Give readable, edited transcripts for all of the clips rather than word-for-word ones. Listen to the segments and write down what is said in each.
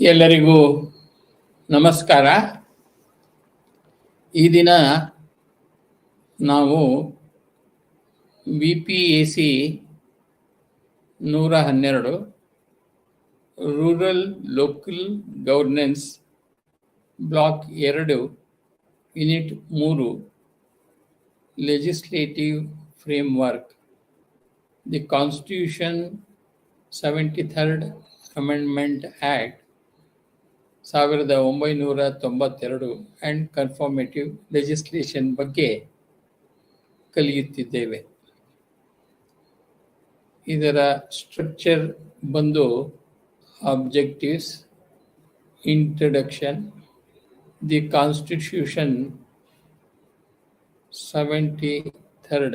ಎಲ್ಲರಿಗೂ ನಮಸ್ಕಾರ. ಈ ದಿನ ನಾವು BPAC 112 rural local governance block 2 unit 3 legislative framework the constitution 73rd amendment act 1992 and confirmative legislation ಬಗ್ಗೆ ಕಲಿಯುತ್ತಿದ್ದೇವೆ. ಇದರ ಸ್ಟ್ರಕ್ಚರ್ ಬಂದು objectives, introduction, the constitution 73rd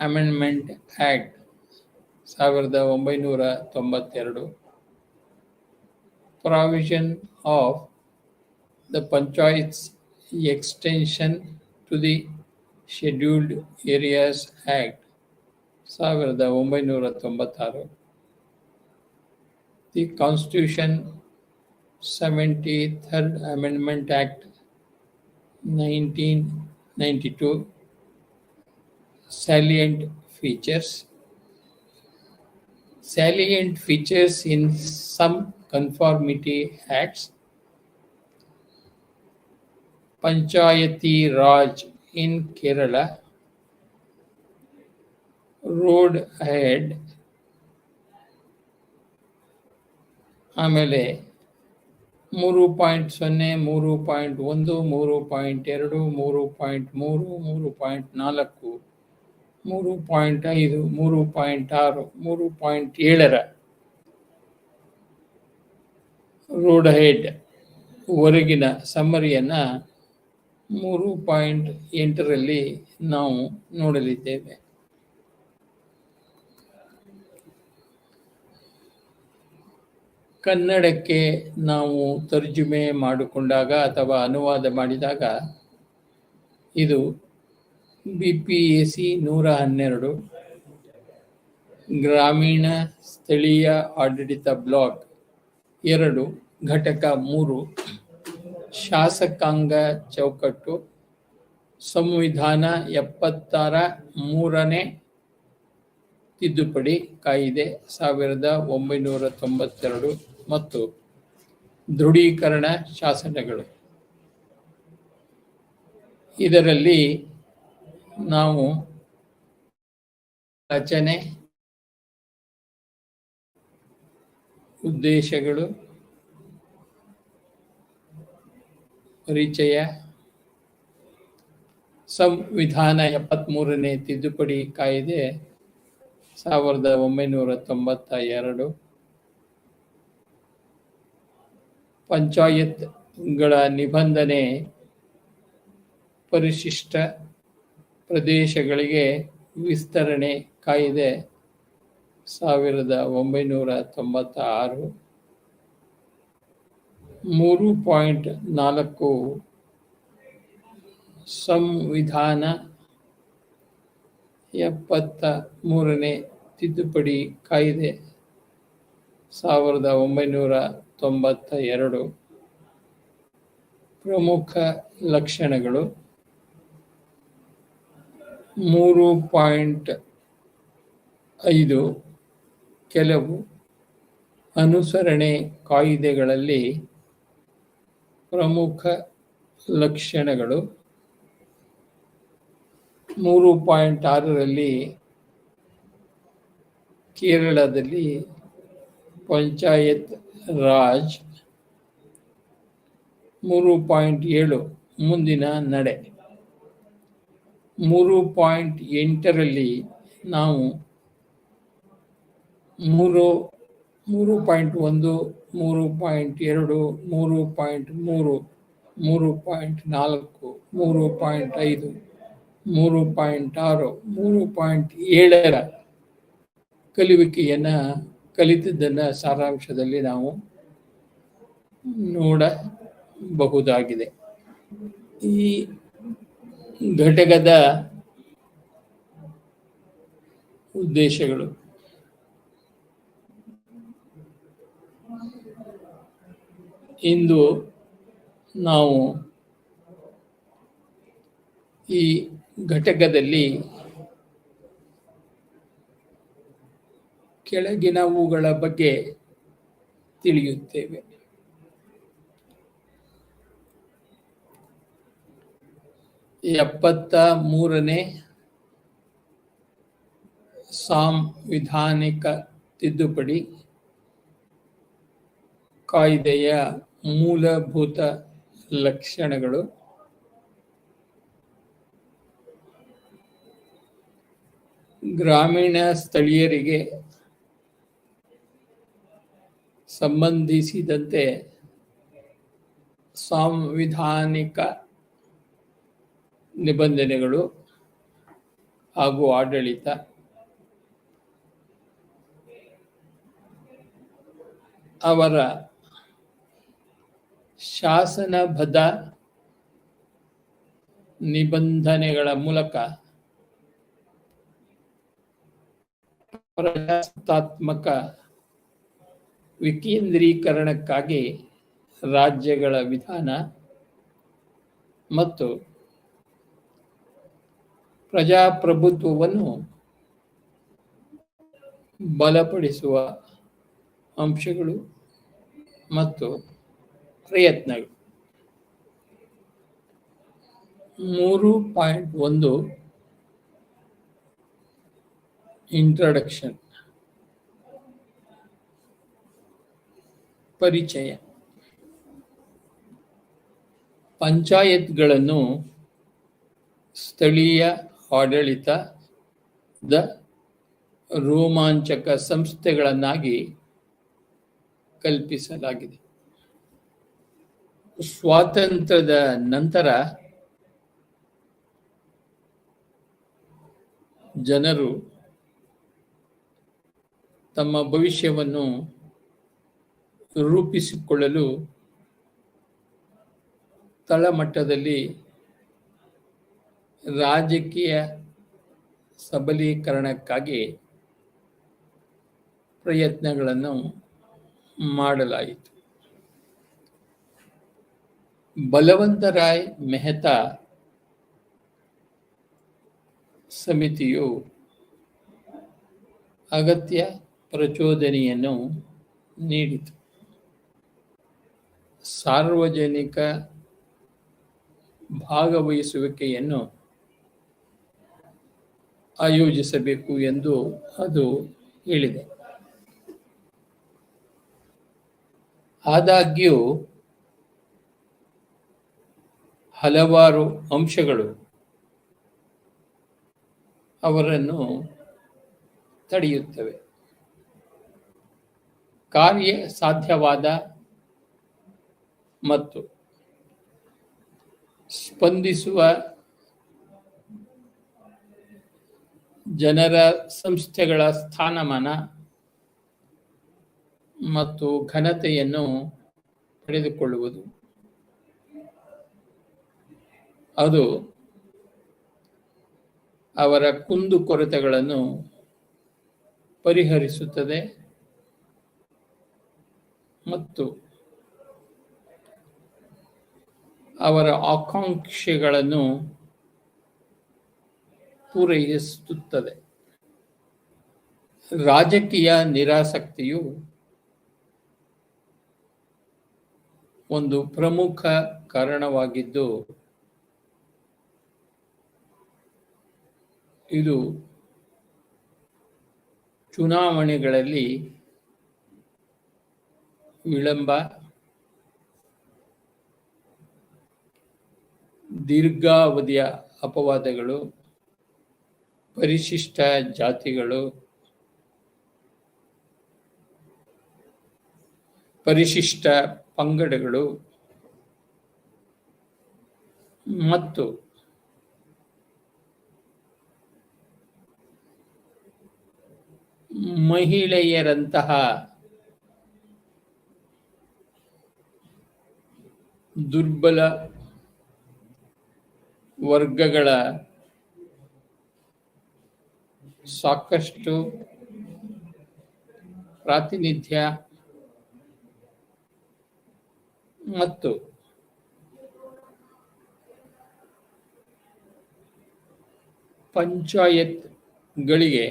amendment act 1992, provision of the Panchayats extension to the Scheduled Areas Act 1996, the Constitution 73rd Amendment Act 1992, salient features in some conformity acts, Panchayati Raj in Kerala, road ahead, ಆಮೇಲೆ 3.0, 3.1, 3.2, 3.3, 3.4, 3.5, 3.6, 3.7 road head ವರೆಗಿನ ಸಮ್ಮರಿಯನ್ನು 3.8ರಲ್ಲಿ ನಾವು ನೋಡಲಿದ್ದೇವೆ. ಕನ್ನಡಕ್ಕೆ ನಾವು ತರ್ಜುಮೆ ಮಾಡಿಕೊಂಡಾಗ ಅಥವಾ ಅನುವಾದ ಮಾಡಿದಾಗ ಇದು BPAC 112 ಗ್ರಾಮೀಣ ಸ್ಥಳೀಯ ಆಡಳಿತ ಬ್ಲಾಕ್ 2 ಘಟಕ 3 ಶಾಸಕಾಂಗ ಚೌಕಟ್ಟು ಸಂವಿಧಾನ 76ರ 3ನೇ ತಿದ್ದುಪಡಿ ಕಾಯಿದೆ 1992 ಮತ್ತು ದೃಢೀಕರಣ ಶಾಸನಗಳು. ಇದರಲ್ಲಿ ನಾವು ರಚನೆ, ಉದ್ದೇಶಗಳು, ಪರಿಚಯ, ಸಂವಿಧಾನ 73ನೇ ತಿದ್ದುಪಡಿ ಕಾಯ್ದೆ 1992, ಪಂಚಾಯತ್ಗಳ ನಿಬಂಧನೆ ಪರಿಶಿಷ್ಟ ಪ್ರದೇಶಗಳಿಗೆ ವಿಸ್ತರಣೆ ಕಾಯ್ದೆ 1996, 3.4 ಸಂವಿಧಾನ 73ನೇ ತಿದ್ದುಪಡಿ ಕಾಯ್ದೆ 1992, ಪ್ರಮುಖ ಲಕ್ಷಣಗಳು 3.5 ಕೆಲವು ಅನುಸರಣೆ ಕಾಯ್ದೆಗಳಲ್ಲಿ ಪ್ರಮುಖ ಲಕ್ಷಣಗಳು 3.6ರಲ್ಲಿ ಕೇರಳದಲ್ಲಿ ಪಂಚಾಯತ್ ರಾಜ್, 3.7 ಮುಂದಿನ ನಡೆ, 3.8ರಲ್ಲಿ ನಾವು 3.1, 3.2, 3.3, 3.4, 3.5, 3.6, 3.7ರ ಕಲಿತದ್ದನ್ನು ಸಾರಾಂಶದಲ್ಲಿ ನಾವು ನೋಡಬಹುದಾಗಿದೆ. ಈ ಘಟಕದ ಉದ್ದೇಶಗಳು ಇಂದು ನಾವು ಈ ಘಟಕದಲ್ಲಿ ಕೆಳಗಿನವುಗಳ ಬಗ್ಗೆ ತಿಳಿಯುತ್ತೇವೆ. ಎಪ್ಪತ್ತ ಮೂರನೇ ಸಾಂವಿಧಾನಿಕ ತಿದ್ದುಪಡಿ ಕಾಯ್ದೆಯ ಮೂಲಭೂತ ಲಕ್ಷಣಗಳು, ಗ್ರಾಮೀಣ ಸ್ಥಳೀಯರಿಗೆ ಸಂಬಂಧಿಸಿದಂತೆ ಸಾಂವಿಧಾನಿಕ ನಿಬಂಧನೆಗಳು ಹಾಗೂ ಆಡಳಿತ, ಅವರ ಶಾಸನಬದ್ಧ ನಿಬಂಧನೆಗಳ ಮೂಲಕ ಪ್ರಜಾಸತ್ತಾತ್ಮಕ ವಿಕೇಂದ್ರೀಕರಣಕ್ಕಾಗಿ ರಾಜ್ಯಗಳ ವಿಧಾನ ಮತ್ತು ಪ್ರಜಾಪ್ರಭುತ್ವವನ್ನು ಬಲಪಡಿಸುವ ಅಂಶಗಳು ಮತ್ತು ಪ್ರಯತ್ನಗಳು. 3.1 ಇಂಟ್ರಡಕ್ಷನ್, ಪರಿಚಯ. ಪಂಚಾಯತ್ಗಳನ್ನು ಸ್ಥಳೀಯ ಆಡಳಿತದ ರೋಮಾಂಚಕ ಸಂಸ್ಥೆಗಳನ್ನಾಗಿ ಕಲ್ಪಿಸಲಾಗಿದೆ. ಸ್ವಾತಂತ್ರ್ಯದ ನಂತರ ಜನರು ತಮ್ಮ ಭವಿಷ್ಯವನ್ನು ರೂಪಿಸಿಕೊಳ್ಳಲು ತಳಮಟ್ಟದಲ್ಲಿ ರಾಜಕೀಯ ಸಬಲೀಕರಣಕ್ಕಾಗಿ ಪ್ರಯತ್ನಗಳನ್ನು ಮಾಡಲಾಯಿತು. ಬಲವಂತರಾಯ್ ಮೆಹ್ತಾ ಸಮಿತಿಯು ಅಗತ್ಯ ಪ್ರಚೋದನೆಯನ್ನು ನೀಡಿತು. ಸಾರ್ವಜನಿಕ ಭಾಗವಹಿಸುವಿಕೆಯನ್ನು ಆಯೋಜಿಸಬೇಕು ಎಂದು ಅದು ಹೇಳಿದೆ. ಆದಾಗ್ಯೂ ಹಲವಾರು ಅಂಶಗಳು ಅವರನ್ನು ತಡೆಯುತ್ತವೆ. ಕಾರ್ಯ ಸಾಧ್ಯವಾದ ಮತ್ತು ಸ್ಪಂದಿಸುವ ಜನರ ಸಂಸ್ಥೆಗಳ ಸ್ಥಾನಮಾನ ಮತ್ತು ಘನತೆಯನ್ನು ಪಡೆದುಕೊಳ್ಳುವುದು. ಅದು ಅವರ ಕುಂದುಕೊರತೆಗಳನ್ನು ಪರಿಹರಿಸುತ್ತದೆ ಮತ್ತು ಅವರ ಆಕಾಂಕ್ಷೆಗಳನ್ನು ಪೂರೈಸುತ್ತದೆ. ರಾಜಕೀಯ ನಿರಾಸಕ್ತಿಯು ಒಂದು ಪ್ರಮುಖ ಕಾರಣವಾಗಿದ್ದು, ಇದು ಚುನಾವಣೆಗಳಲ್ಲಿ ವಿಳಂಬ, ದೀರ್ಘಾವಧಿಯ ಅಪವಾದಗಳು, ಪರಿಶಿಷ್ಟ ಜಾತಿಗಳು, ಪರಿಶಿಷ್ಟ ಪಂಗಡಗಳು ಮತ್ತು ಮಹಿಳೆಯರಂತಹ ದುರ್ಬಲ ವರ್ಗಗಳ ಸಾಕಷ್ಟು ಪ್ರಾತಿನಿಧ್ಯ ಮತ್ತು ಪಂಚಾಯತ್ಗಳಿಗೆ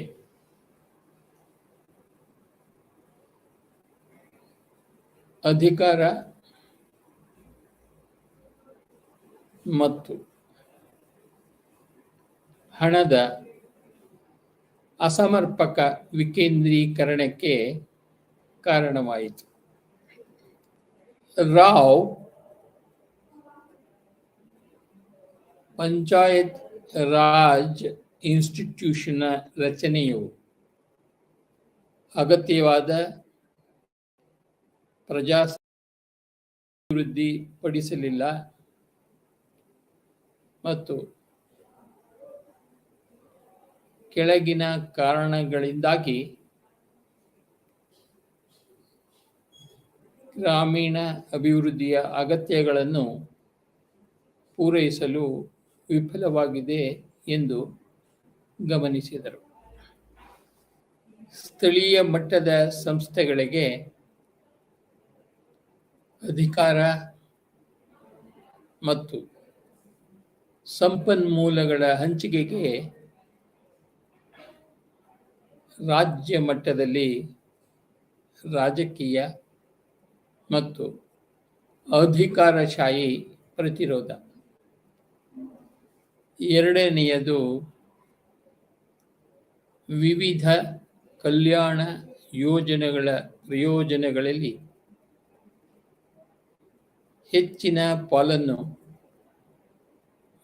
ಅಧಿಕಾರ ಮತ್ತು ಹಣದ ಅಸಮರ್ಪಕ ವಿಕೇಂದ್ರೀಕರಣಕ್ಕೆ ಕಾರಣವಾಯಿತು. ರಾವ್ ಪಂಚಾಯತ್ ರಾಜ್ ಇನ್ಸ್ಟಿಟ್ಯೂಷನ್ನ ರಚನೆಯು ಅಗತ್ಯವಾದ ಅಭಿವೃದ್ಧಿಪಡಿಸಲಿಲ್ಲ ಮತ್ತು ಕೆಳಗಿನ ಕಾರಣಗಳಿಂದಾಗಿ ಗ್ರಾಮೀಣ ಅಭಿವೃದ್ಧಿಯ ಅಗತ್ಯಗಳನ್ನು ಪೂರೈಸಲು ವಿಫಲವಾಗಿದೆ ಎಂದು ಗಮನಿಸಿದರು. ಸ್ಥಳೀಯ ಮಟ್ಟದ ಸಂಸ್ಥೆಗಳಿಗೆ ಅಧಿಕಾರ ಮತ್ತು ಸಂಪನ್ಮೂಲಗಳ ಹಂಚಿಕೆಗೆ ರಾಜ್ಯ ಮಟ್ಟದಲ್ಲಿ ರಾಜಕೀಯ ಮತ್ತು ಅಧಿಕಾರಶಾಹಿ ಪ್ರತಿರೋಧ. ಎರಡನೆಯದು ವಿವಿಧ ಕಲ್ಯಾಣ ಯೋಜನೆಗಳ ಪ್ರಯೋಜನಗಳಲ್ಲಿ ಹೆಚ್ಚಿನ ಪಾಲನ್ನು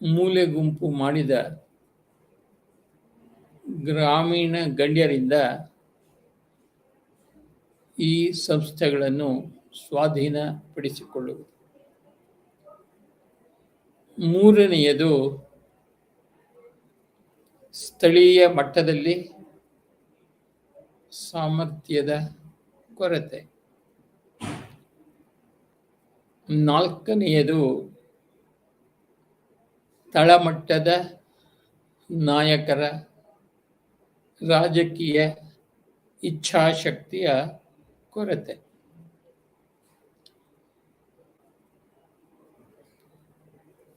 ಮೂಲೆಗುಂಪು ಮಾಡಿದ ಗ್ರಾಮೀಣ ಗಣ್ಯರಿಂದ ಈ ಸಂಸ್ಥೆಗಳನ್ನು ಸ್ವಾಧೀನಪಡಿಸಿಕೊಳ್ಳುವುದು. ಮೂರನೆಯದು ಸ್ಥಳೀಯ ಮಟ್ಟದಲ್ಲಿ ಸಾಮರ್ಥ್ಯದ ಕೊರತೆ. ನಾಲ್ಕನೆಯದು ತಳಮಟ್ಟದ ನಾಯಕರ ರಾಜಕೀಯ ಇಚ್ಛಾಶಕ್ತಿಯ ಕೊರತೆ.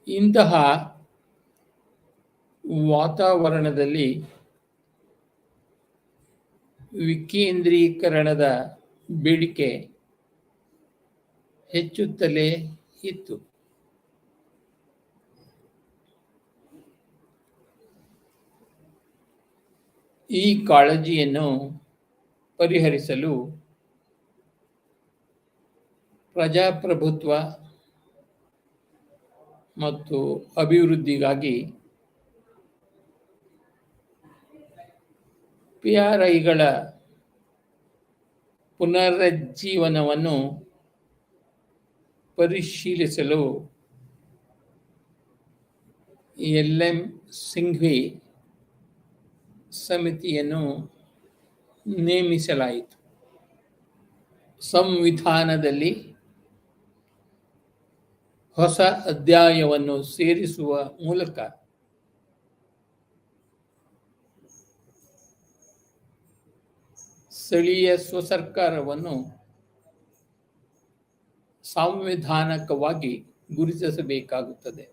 ಇಂತಹ ವಾತಾವರಣದಲ್ಲಿ ವಿಕೇಂದ್ರೀಕರಣದ ಬೇಡಿಕೆ ಹೆಚ್ಚುತ್ತಲೇ ಇತ್ತು. ಈ ಕಾಳಜಿಯನ್ನು ಪರಿಹರಿಸಲು ಪ್ರಜಾಪ್ರಭುತ್ವ ಮತ್ತು ಅಭಿವೃದ್ಧಿಗಾಗಿ ಪಿಆರ್ಐಗಳ ಪುನರುಜ್ಜೀವನವನ್ನು ಪರಿಶೀಲಿಸಲು ಎಲ್.ಎಂ. ಸಿಂಘ್ವಿ ಸಮಿತಿಯನ್ನು ನೇಮಿಸಲಾಯಿತು. ಸಂವಿಧಾನದಲ್ಲಿ ಹೊಸ ಅಧ್ಯಾಯವನ್ನು ಸೇರಿಸುವ ಮೂಲಕ ಸ್ಥಳೀಯ ಸ್ವಸರ್ಕಾರವನ್ನು ಸಾಂವಿಧಾನಿಕವಾಗಿ ಗುರುತಿಸಬೇಕಾಗುತ್ತದೆ,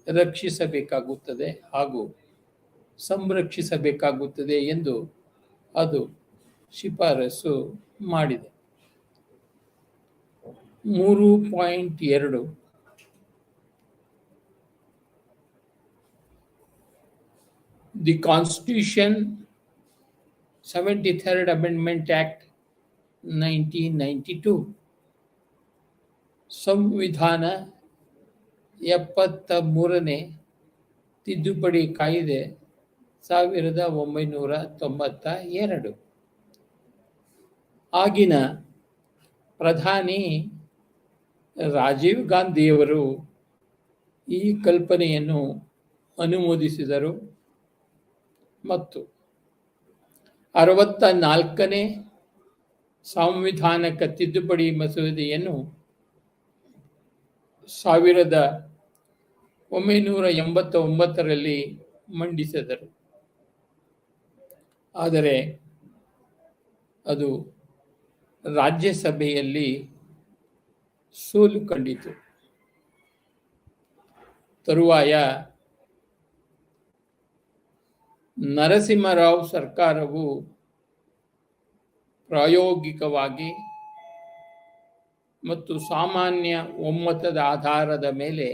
ರಕ್ಷಿಸಬೇಕಾಗುತ್ತದೆ ಹಾಗೂ ಸಂರಕ್ಷಿಸಬೇಕಾಗುತ್ತದೆ ಎಂದು ಅದು ಶಿಫಾರಸು ಮಾಡಿದೆ. 3.2 The Constitution 73rd Amendment Act 1992 ಸಂವಿಧಾನ 73ನೇ ತಿದ್ದುಪಡಿ ಕಾಯ್ದೆ 1992 ಆಗಿನ ಪ್ರಧಾನಿ ರಾಜೀವ್ ಗಾಂಧಿಯವರು ಈ ಕಲ್ಪನೆಯನ್ನು ಅನುಮೋದಿಸಿದರು ಮತ್ತು 64ನೇ ಸಾಂವಿಧಾನಿಕ ತಿದ್ದುಪಡಿ ಮಸೂದೆಯನ್ನು 1989ರಲ್ಲಿ ಮಂಡಿಸಿದರು. ಆದರೆ ಅದು ರಾಜ್ಯಸಭೆಯಲ್ಲಿ ಸೋಲು ಕಂಡಿತು. ತರುವಾಯ ನರಸಿಂಹರಾವ್ ಸರ್ಕಾರವು ಪ್ರಾಯೋಗಿಕವಾಗಿ ಮತ್ತು ಸಾಮಾನ್ಯ ಒಮ್ಮತದ ಆಧಾರದ ಮೇಲೆ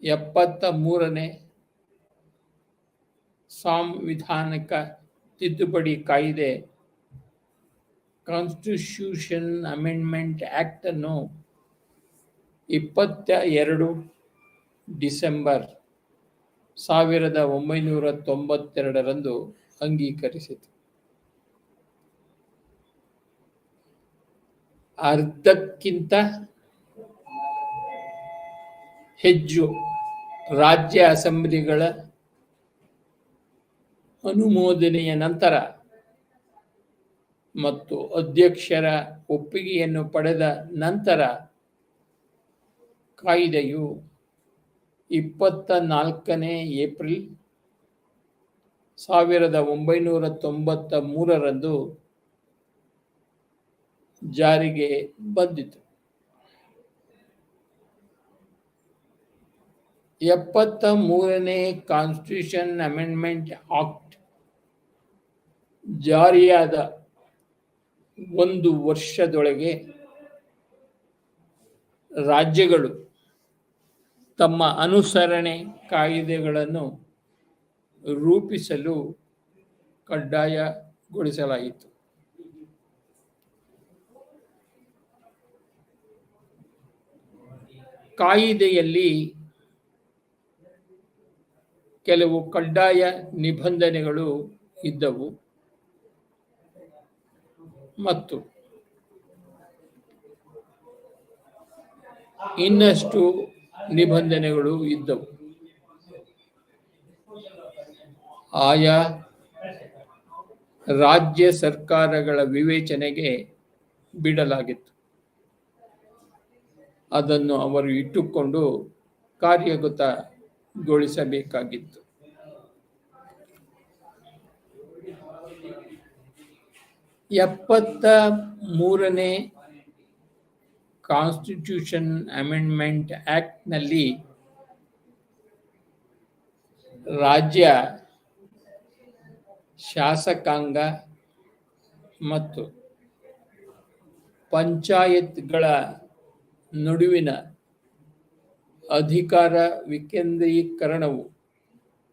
73ನೇ ಸಾಂವಿಧಾನಿಕ ತಿದ್ದುಪಡಿ ಕಾಯ್ದೆ ಕಾನ್ಸ್ಟಿಟ್ಯೂಷನ್ ಅಮೆಂಡ್ಮೆಂಟ್ ಆಕ್ಟ್ ಅನ್ನು 22 ಡಿಸೆಂಬರ್ 1992ರಂದು ಅಂಗೀಕರಿಸಿತು. ಅರ್ಧಕ್ಕಿಂತ ಹೆಚ್ಚು ರಾಜ್ಯ ಅಸೆಂಬ್ಲಿಗಳ ಅನುಮೋದನೆಯ ನಂತರ ಮತ್ತು ಅಧ್ಯಕ್ಷರ ಒಪ್ಪಿಗೆಯನ್ನು ಪಡೆದ ನಂತರ ಕಾಯ್ದೆಯು 24ನೇ ಏಪ್ರಿಲ್ 1993ರಂದು ಜಾರಿಗೆ ಬಂದಿತು. 73ನೇ ಕಾನ್ಸ್ಟಿಟ್ಯೂಷನ್ ಅಮೆಂಡ್ಮೆಂಟ್ ಆಕ್ಟ್ ಜಾರಿಯಾದ 1 ವರ್ಷದೊಳಗೆ ರಾಜ್ಯಗಳು ತಮ್ಮ ಅನುಸರಣೆ ಕಾಯ್ದೆಗಳನ್ನು ರೂಪಿಸಲು ಕಡ್ಡಾಯಗೊಳಿಸಲಾಯಿತು. ಕಾಯಿದೆಯಲ್ಲಿ ಕೆಲವು ಕಡ್ಡಾಯ ನಿಬಂಧನೆಗಳು ಇದ್ದವು ಮತ್ತು ಇನ್ನಷ್ಟು ನಿಬಂಧನೆಗಳು ಇದ್ದವು. ಆಯಾ ರಾಜ್ಯ ಸರ್ಕಾರಗಳ ವಿವೇಚನೆಗೆ ಬಿಡಲಾಗಿತ್ತು. ಅದನ್ನು ಅವರು ಇಟ್ಟುಕೊಂಡು ಕಾರ್ಯಗತಗೊಳಿಸಬೇಕಾಗಿತ್ತು. ಎಪ್ಪತ್ತ ಮೂರನೇ ಕಾನ್ಸ್ಟಿಟ್ಯೂಷನ್ ಅಮೆಂಡ್ಮೆಂಟ್ ಆಕ್ಟ್ನಲ್ಲಿ ರಾಜ್ಯ ಶಾಸಕಾಂಗ ಮತ್ತು ಪಂಚಾಯತ್ಗಳ ನಡುವಿನ ಅಧಿಕಾರ ವಿಕೇಂದ್ರೀಕರಣವು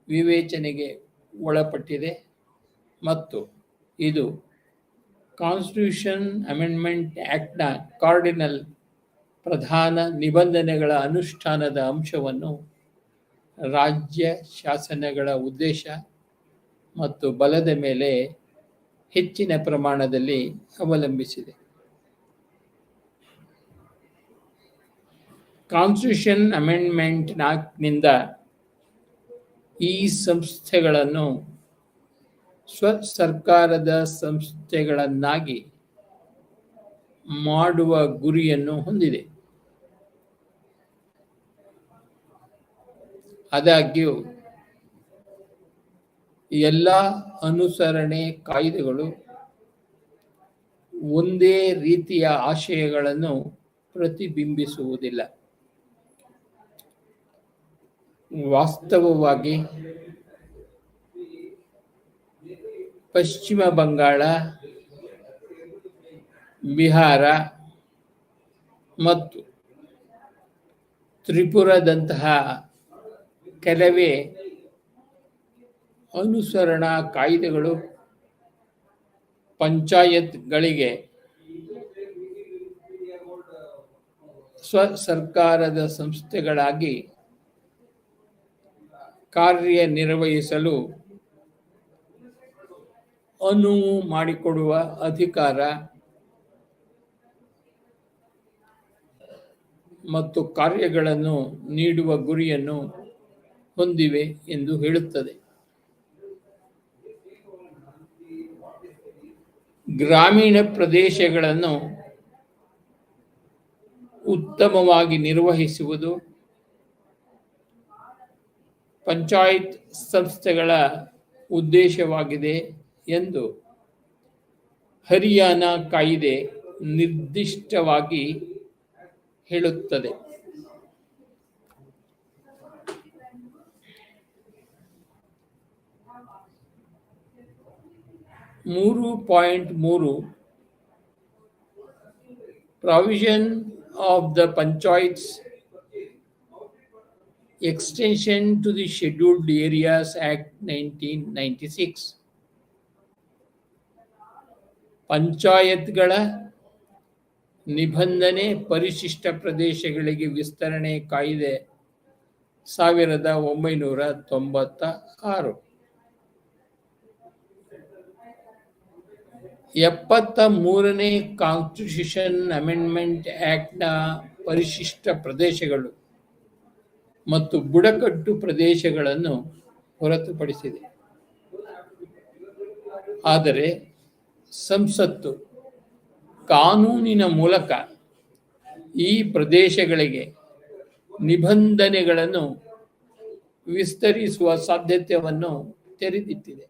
ವಿವೇಚನೆಗೆ ಒಳಪಟ್ಟಿದೆ ಮತ್ತು ಇದು ಕಾನ್ಸ್ಟಿಟ್ಯೂಷನ್ ಅಮೆಂಡ್ಮೆಂಟ್ ಆಕ್ಟ್ನ ಕಾರ್ಡಿನಲ್ ಪ್ರಧಾನ ನಿಬಂಧನೆಗಳ ಅನುಷ್ಠಾನದ ಅಂಶವನ್ನು ರಾಜ್ಯ ಶಾಸನಗಳ ಉದ್ದೇಶ ಮತ್ತು ಬಲದ ಮೇಲೆ ಹೆಚ್ಚಿನ ಪ್ರಮಾಣದಲ್ಲಿ ಅವಲಂಬಿಸಿದೆ. ಕಾನ್ಸ್ಟಿಟ್ಯೂಷನ್ ಅಮೆಂಡ್ಮೆಂಟ್ ಆಕ್ಟ್ನಿಂದ ಈ ಸಂಸ್ಥೆಗಳನ್ನು ಸರ್ಕಾರದ ಸಂಸ್ಥೆಗಳನ್ನಾಗಿ ಮಾಡುವ ಗುರಿಯನ್ನು ಹೊಂದಿದೆ. ಆದಾಗ್ಯೂ ಎಲ್ಲ ಅನುಸರಣೆ ಕಾಯ್ದೆಗಳು ಒಂದೇ ರೀತಿಯ ಆಶಯಗಳನ್ನು ಪ್ರತಿಬಿಂಬಿಸುವುದಿಲ್ಲ. ವಾಸ್ತವವಾಗಿ ಪಶ್ಚಿಮ ಬಂಗಾಳ, ಬಿಹಾರ ಮತ್ತು ತ್ರಿಪುರದಂತಹ ಕೆಲವೇ ಅನುಸರಣಾ ಕಾಯ್ದೆಗಳು ಪಂಚಾಯತ್ಗಳಿಗೆ ಸರ್ಕಾರದ ಸಂಸ್ಥೆಗಳಾಗಿ ಕಾರ್ಯನಿರ್ವಹಿಸಲು ಅನುವು ಮಾಡಿಕೊಡುವ ಅಧಿಕಾರ ಮತ್ತು ಕಾರ್ಯಗಳನ್ನು ನೀಡುವ ಗುರಿಯನ್ನು ಹೊಂದಿವೆ ಎಂದು ಹೇಳುತ್ತದೆ. ಗ್ರಾಮೀಣ ಪ್ರದೇಶಗಳನ್ನು ಉತ್ತಮವಾಗಿ ನಿರ್ವಹಿಸುವುದು ಪಂಚಾಯತ್ ಸಂಸ್ಥೆಗಳ ಉದ್ದೇಶವಾಗಿದೆ ಎಂದು ಹರಿಯಾಣ ಕಾಯ್ದೆ ನಿರ್ದಿಷ್ಟವಾಗಿ ಹೇಳುತ್ತದೆ. 3.3 Provision of the Panchayats Extension to the Scheduled Areas Act 1996. ಪಂಚಾಯತ್ಗಳ ನಿಬಂಧನೆ ಪರಿಶಿಷ್ಟ ಪ್ರದೇಶಗಳಿಗೆ ವಿಸ್ತರಣೆ ಕಾಯ್ದೆ 1996. 73ನೇ ಕಾನ್ಸ್ಟಿಟ್ಯೂಷನ್ ಅಮೆಂಡ್ಮೆಂಟ್ ಆಕ್ಟ್ನ ಪರಿಶಿಷ್ಟ ಪ್ರದೇಶಗಳು ಮತ್ತು ಬುಡಕಟ್ಟು ಪ್ರದೇಶಗಳನ್ನು ಹೊರತುಪಡಿಸಿದೆ. ಆದರೆ ಸಂಸತ್ತು ಕಾನೂನಿನ ಮೂಲಕ ಈ ಪ್ರದೇಶಗಳಿಗೆ ನಿಬಂಧನೆಗಳನ್ನು ವಿಸ್ತರಿಸುವ ಸಾಧ್ಯತೆಯನ್ನು ತೆರೆದಿಟ್ಟಿದೆ.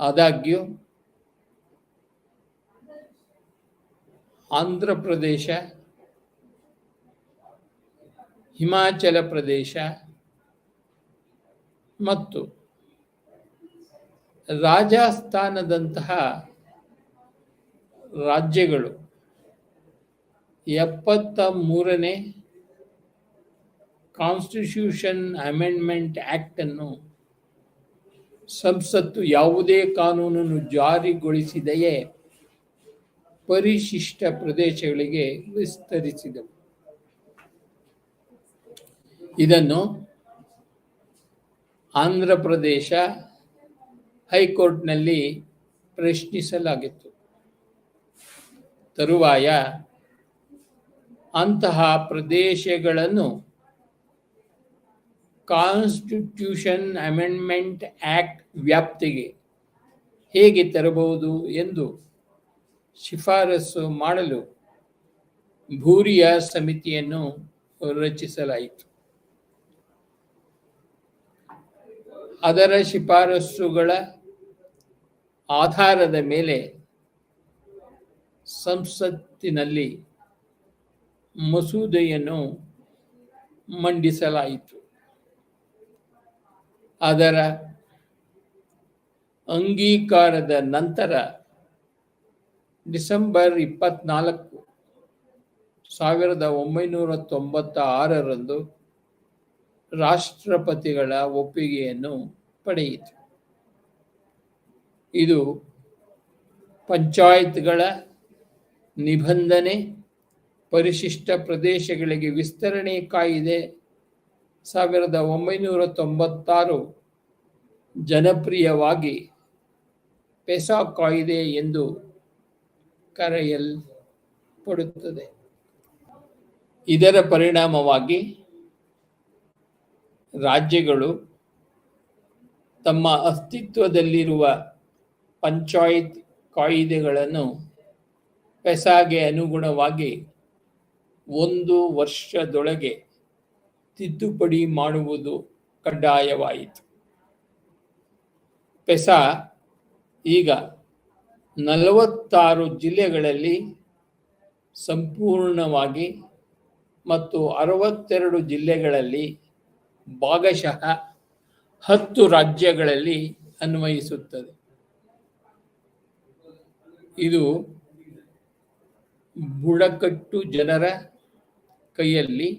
ಆದಾಗ್ಯೂ ಆಂಧ್ರ ಪ್ರದೇಶ, ಹಿಮಾಚಲ ಪ್ರದೇಶ ಮತ್ತು ರಾಜಸ್ಥಾನದಂತಹ ರಾಜ್ಯಗಳು 73ನೇ ಕಾನ್ಸ್ಟಿಟ್ಯೂಷನ್ ಅಮೆಂಡ್ಮೆಂಟ್ ಆಕ್ಟ್ ಅನ್ನು ಸಂಸತ್ತು ಯಾವುದೇ ಕಾನೂನನ್ನು ಜಾರಿಗೊಳಿಸಿದೆಯೇ ಪರಿಶಿಷ್ಟ ಪ್ರದೇಶಗಳಿಗೆ ವಿಸ್ತರಿಸಿದವು. ಇದನ್ನು ಆಂಧ್ರ ಪ್ರದೇಶ ಹೈಕೋರ್ಟ್ನಲ್ಲಿ ಪ್ರಶ್ನಿಸಲಾಗಿತ್ತು. ತರುವಾಯ ಅಂತಹ ಪ್ರದೇಶಗಳನ್ನು ಕಾನ್ಸ್ಟಿಟ್ಯೂಷನ್ ಅಮೆಂಡ್ಮೆಂಟ್ ಆಕ್ಟ್ ವ್ಯಾಪ್ತಿಗೆ ಹೇಗೆ ತರಬಹುದು ಎಂದು ಶಿಫಾರಸು ಮಾಡಲು ಭೂರಿಯಾ ಸಮಿತಿಯನ್ನು ರಚಿಸಲಾಯಿತು. ಅದರ ಶಿಫಾರಸುಗಳ ಆಧಾರದ ಮೇಲೆ ಸಂಸತ್ತಿನಲ್ಲಿ ಮಸೂದೆಯನ್ನು ಮಂಡಿಸಲಾಯಿತು. ಅದರ ಅಂಗೀಕಾರದ ನಂತರ ಡಿಸೆಂಬರ್ 24, 1996 ರಾಷ್ಟ್ರಪತಿಗಳ ಒಪ್ಪಿಗೆಯನ್ನು ಪಡೆಯಿತು. ಇದು ಪಂಚಾಯತ್ಗಳ ನಿಬಂಧನೆ ಪರಿಶಿಷ್ಟ ಪ್ರದೇಶಗಳಿಗೆ ವಿಸ್ತರಣೆ ಕಾಯ್ದೆ 1996 ಜನಪ್ರಿಯವಾಗಿ ಪೆಸಾ ಕಾಯ್ದೆ ಎಂದು ಕರೆಯಲ್ಪಡುತ್ತದೆ. ಇದರ ಪರಿಣಾಮವಾಗಿ ರಾಜ್ಯಗಳು ತಮ್ಮ ಅಸ್ತಿತ್ವದಲ್ಲಿರುವ ಪಂಚಾಯತ್ ಕಾಯ್ದೆಗಳನ್ನು ಪೆಸಾಗೆ ಅನುಗುಣವಾಗಿ 1 ವರ್ಷದೊಳಗೆ ತಿದ್ದುಪಡಿ ಮಾಡುವುದು ಕಡ್ಡಾಯವಾಯಿತು. ಪೆಸಾ ಈಗ 46 ಜಿಲ್ಲೆಗಳಲ್ಲಿ ಸಂಪೂರ್ಣವಾಗಿ ಮತ್ತು 62 ಜಿಲ್ಲೆಗಳಲ್ಲಿ ಭಾಗಶಃ 10 ರಾಜ್ಯಗಳಲ್ಲಿ ಅನ್ವಯಿಸುತ್ತದೆ. ಇದು ಬುಡಕಟ್ಟು ಜನರ ಕೈಯಲ್ಲಿ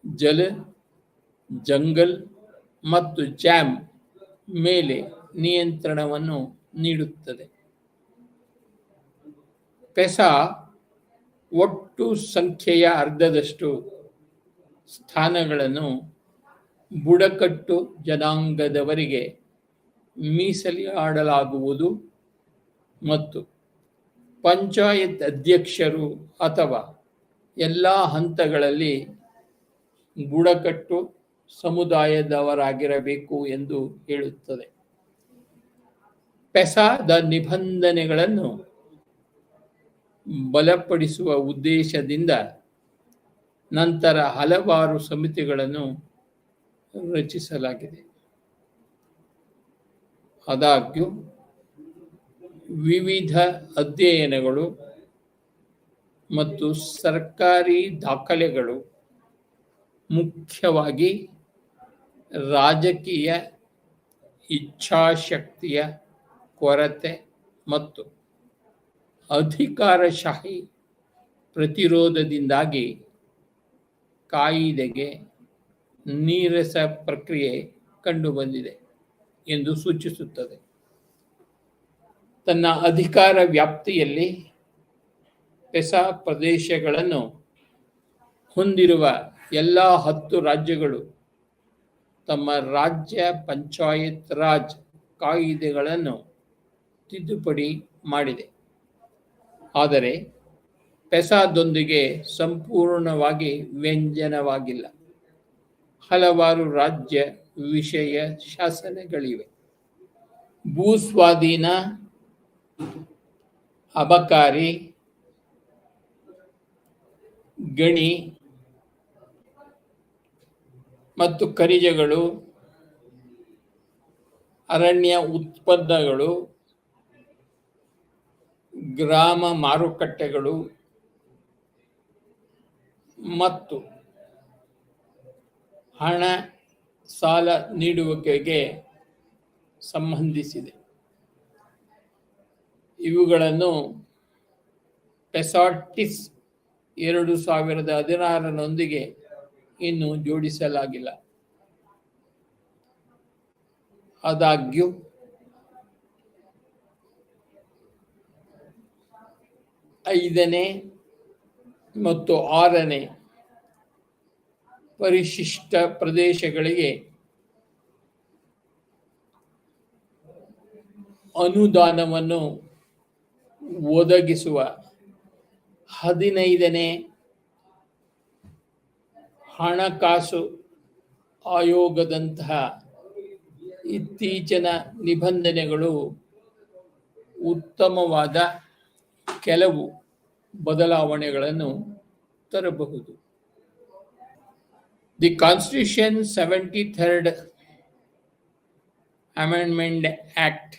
ಜಲ, ಜಂಗಲ್ ಮತ್ತು ಡ್ಯಾಮ್ ಮೇಲೆ ನಿಯಂತ್ರಣವನ್ನು ನೀಡುತ್ತದೆ. ಪೆಸಾ ಒಟ್ಟು ಸಂಖ್ಯೆಯ ಅರ್ಧದಷ್ಟು ಸ್ಥಾನಗಳನ್ನು ಬುಡಕಟ್ಟು ಜನಾಂಗದವರಿಗೆ ಮೀಸಲಿಡಲಾಗುವುದು ಮತ್ತು ಪಂಚಾಯತ್ ಅಧ್ಯಕ್ಷರು ಅಥವಾ ಎಲ್ಲ ಹಂತಗಳಲ್ಲಿ ಬುಡಕಟ್ಟು ಸಮುದಾಯದವರಾಗಿರಬೇಕು ಎಂದು ಹೇಳುತ್ತದೆ. ಪೆಸಾದ ನಿಬಂಧನೆಗಳನ್ನು ಬಲಪಡಿಸುವ ಉದ್ದೇಶದಿಂದ ನಂತರ ಹಲವಾರು ಸಮಿತಿಗಳನ್ನು ರಚಿಸಲಾಗಿದೆ. ಆದಾಗ್ಯೂ ವಿವಿಧ ಅಧ್ಯಯನಗಳು ಮತ್ತು ಸರ್ಕಾರಿ ದಾಖಲೆಗಳು ಮುಖ್ಯವಾಗಿ ರಾಜಕೀಯ ಇಚ್ಛಾಶಕ್ತಿಯ ಕೊರತೆ ಮತ್ತು ಅಧಿಕಾರಶಾಹಿ ಪ್ರತಿರೋಧದಿಂದಾಗಿ ಕಾಯಿದೆಗೆ ನೀರಸ ಪ್ರಕ್ರಿಯೆ ಕಂಡುಬಂದಿದೆ ಎಂದು ಸೂಚಿಸುತ್ತದೆ. ತನ್ನ ಅಧಿಕಾರ ವ್ಯಾಪ್ತಿಯಲ್ಲಿ ಪೆಸಾ ಪ್ರದೇಶಗಳನ್ನು ಹೊಂದಿರುವ ಎಲ್ಲ 10 ರಾಜ್ಯಗಳು ತಮ್ಮ ರಾಜ್ಯ ಪಂಚಾಯತ್ ರಾಜ್ ಕಾಯಿದೆಗಳನ್ನು ತಿದ್ದುಪಡಿ ಮಾಡಿದೆ. ಆದರೆ ಪೆಸಾದೊಂದಿಗೆ ಸಂಪೂರ್ಣವಾಗಿ ವ್ಯಂಜನವಾಗಿಲ್ಲ. ಹಲವಾರು ರಾಜ್ಯ ವಿಷಯ ಶಾಸನಗಳಿವೆ. ಭೂಸ್ವಾಧೀನ, ಅಬಕಾರಿ, ಗಣಿ ಮತ್ತು ಖನಿಜಗಳು, ಅರಣ್ಯ ಉತ್ಪನ್ನಗಳು, ಗ್ರಾಮ ಮಾರುಕಟ್ಟೆಗಳು ಮತ್ತು ಹಣ ಸಾಲ ನೀಡುವಿಕೆಗೆ ಸಂಬಂಧಿಸಿದೆ. ಇವುಗಳನ್ನು ಪೆಸಾಟಿಸ್ 2016 ಇನ್ನೂ ಜೋಡಿಸಲಾಗಿಲ್ಲ. ಆದಾಗ್ಯೂ ಐದನೇ ಮತ್ತು 6ನೇ ಪರಿಶಿಷ್ಟ ಪ್ರದೇಶಗಳಿಗೆ ಅನುದಾನವನ್ನು ಒದಗಿಸುವ 15ನೇ ಹಣಕಾಸು ಆಯೋಗದಂತಹ ಇತ್ತೀಚಿನ ನಿಬಂಧನೆಗಳು ಉತ್ತಮವಾದ ಕೆಲವು ಬದಲಾವಣೆಗಳನ್ನು ತರಬಹುದು. The constitution 73rd Amendment Act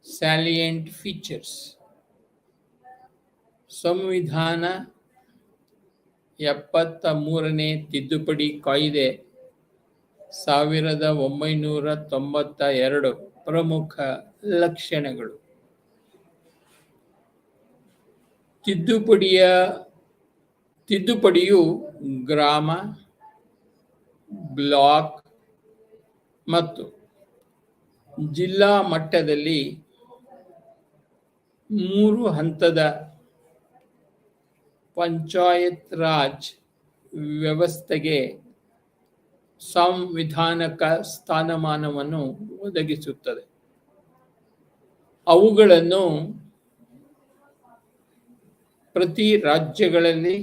salient features. ಸಂವಿಧಾನ 73ನೇ ತಿದ್ದುಪಡಿ ಕಾಯ್ದೆ 1992 ಪ್ರಮುಖ ಲಕ್ಷಣಗಳು. ತಿದ್ದುಪಡಿಯು ಗ್ರಾಮ, ಬ್ಲಾಕ್ ಮತ್ತು ಜಿಲ್ಲಾ ಮಟ್ಟದಲ್ಲಿ 3 ಹಂತದ ಪಂಚಾಯತ್ ರಾಜ್ ವ್ಯವಸ್ಥೆಗೆ ಸಾಂವಿಧಾನಿಕ ಸ್ಥಾನಮಾನವನ್ನು ಒದಗಿಸುತ್ತದೆ. ಅವುಗಳನ್ನು ಪ್ರತಿ ರಾಜ್ಯಗಳಲ್ಲಿ,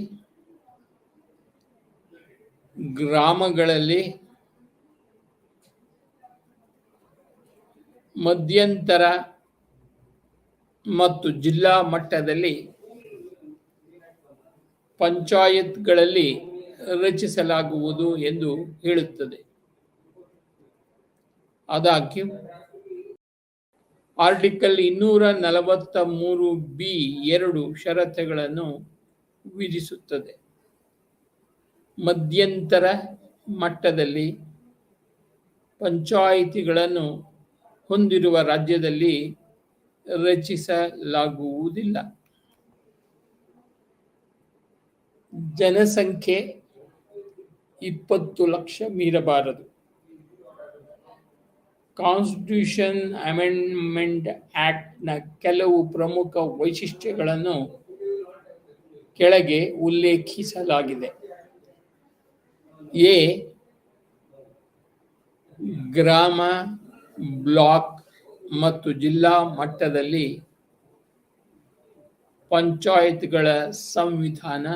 ಗ್ರಾಮಗಳಲ್ಲಿ, ಮಧ್ಯಂತರ ಮತ್ತು ಜಿಲ್ಲಾ ಮಟ್ಟದಲ್ಲಿ ಪಂಚಾಯತ್ಗಳಲ್ಲಿ ರಚಿಸಲಾಗುವುದು ಎಂದು ಹೇಳುತ್ತದೆ. ಆದಾಗ್ಯೂ ಆರ್ಟಿಕಲ್ 243(b)(2) ಷರತ್ತುಗಳನ್ನು ವಿಧಿಸುತ್ತದೆ. ಮಧ್ಯಂತರ ಮಟ್ಟದಲ್ಲಿ ಪಂಚಾಯಿತಿಗಳನ್ನು ಹೊಂದಿರುವ ರಾಜ್ಯದಲ್ಲಿ ರಚಿಸಲಾಗುವುದಿಲ್ಲ. ಜನಸಂಖ್ಯೆ 20 ಲಕ್ಷ ಮೀರಬಾರದು. ಕಾನ್ಸ್ಟಿಟ್ಯೂಷನ್ ಅಮೆಂಡ್ಮೆಂಟ್ ಆಕ್ಟ್ನ ಕೆಲವು ಪ್ರಮುಖ ವೈಶಿಷ್ಟ್ಯಗಳನ್ನು ಕೆಳಗೆ ಉಲ್ಲೇಖಿಸಲಾಗಿದೆ. ಎ. ಗ್ರಾಮ, ಬ್ಲಾಕ್ ಮತ್ತು ಜಿಲ್ಲಾ ಮಟ್ಟದಲ್ಲಿ ಪಂಚಾಯತ್ಗಳ ಸಂವಿಧಾನ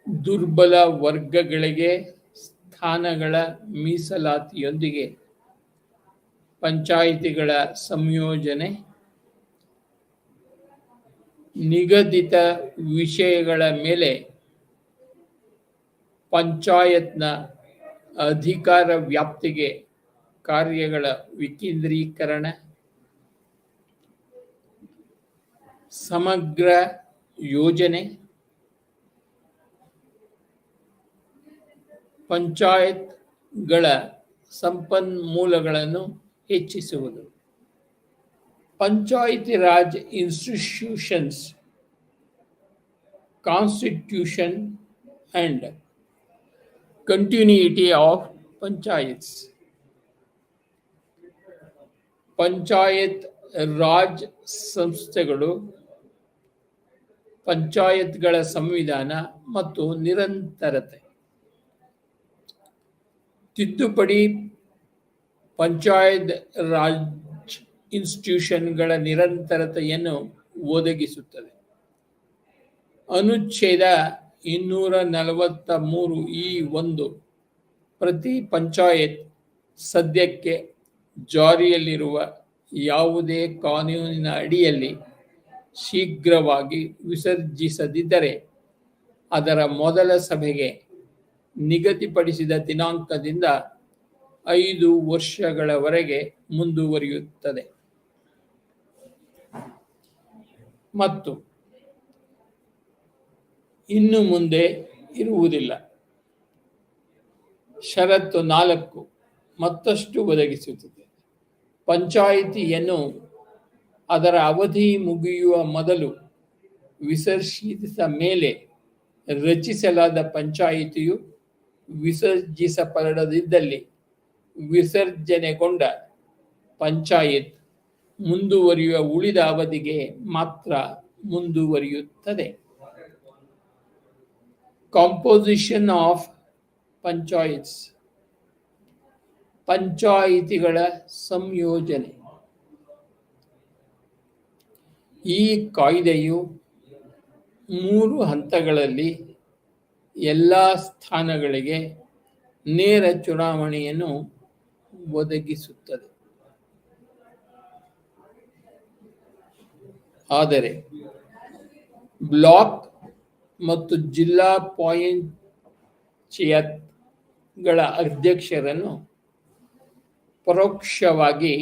ದುರ್ಬಲ ವರ್ಗಗಳಿಗೆ ಸ್ಥಾನಗಳ ಮೀಸಲಾತಿಯೊಂದಿಗೆ ಪಂಚಾಯಿತಿಗಳ ಸಂಯೋಜನೆ, ನಿಗದಿತ ವಿಷಯಗಳ ಮೇಲೆ ಪಂಚಾಯತ್ನ ಅಧಿಕಾರ ವ್ಯಾಪ್ತಿಗೆ ಕಾರ್ಯಗಳ ವಿಕೇಂದ್ರೀಕರಣ, ಸಮಗ್ರ ಯೋಜನೆ, ಪಂಚಾಯತ್ಗಳ ಸಂಪನ್ಮೂಲಗಳನ್ನು ಹೆಚ್ಚಿಸುವುದು. Panchayati Raj institutions, constitution and continuity of panchayats. Panchayat Raj ಸಂಸ್ಥೆಗಳು, ಪಂಚಾಯತ್ಗಳ ಸಂವಿಧಾನ ಮತ್ತು ನಿರಂತರತೆ. ತಿದ್ದುಪಡಿ ಪಂಚಾಯತ್ ರಾಜ್ ಇನ್ಸ್ಟಿಟ್ಯೂಷನ್ಗಳ ನಿರಂತರತೆಯನ್ನು ಒದಗಿಸುತ್ತದೆ. ಅನುಚ್ಛೇದ 243(1) ಪ್ರತಿ ಪಂಚಾಯತ್ ಸದ್ಯಕ್ಕೆ ಜಾರಿಯಲ್ಲಿರುವ ಯಾವುದೇ ಕಾನೂನಿನ ಅಡಿಯಲ್ಲಿ ಶೀಘ್ರವಾಗಿ ವಿಸರ್ಜಿಸದಿದ್ದರೆ ಅದರ ಮೊದಲ ಸಭೆಗೆ ನಿಗದಿಪಡಿಸಿದ ದಿನಾಂಕದಿಂದ 5 ವರ್ಷಗಳವರೆಗೆ ಮುಂದುವರಿಯುತ್ತದೆ ಮತ್ತು ಇನ್ನು ಮುಂದೆ ಇರುವುದಿಲ್ಲ. ಷರತ್ತು 4 ಮತ್ತಷ್ಟು ಒದಗಿಸುತ್ತದೆ. ಪಂಚಾಯಿತಿಯನ್ನು ಅದರ ಅವಧಿ ಮುಗಿಯುವ ಮೊದಲು ವಿಸರ್ಜಿಸಿದ ಮೇಲೆ ರಚಿಸಲಾದ ಪಂಚಾಯಿತಿಯು ವಿಸರ್ಜಿಸಲ್ಪಡದಿದ್ದಲ್ಲಿ ವಿಸರ್ಜನೆಗೊಂಡ ಪಂಚಾಯತ್ ಮುಂದುವರಿಯುವ ಉಳಿದ ಅವಧಿಗೆ ಮಾತ್ರ ಮುಂದುವರಿಯುತ್ತದೆ. ಕಾಂಪೋಸಿಷನ್ ಆಫ್ ಪಂಚಾಯತ್ಸ್, ಪಂಚಾಯಿತಿಗಳ ಸಂಯೋಜನೆ. ಈ ಕಾಯ್ದೆಯು 3 ಹಂತಗಳಲ್ಲಿ ಎಲ್ಲ ಸ್ಥಾನಗಳಿಗೆ ನೇರ ಚುನಾವಣೆಯನ್ನು ಒದಗಿಸುತ್ತದೆ. ಆದರೆ ಬ್ಲಾಕ್ ಮತ್ತು ಜಿಲ್ಲಾ ಪಂಚಾಯತ್ಗಳ ಅಧ್ಯಕ್ಷರನ್ನು ಪರೋಕ್ಷವಾಗಿ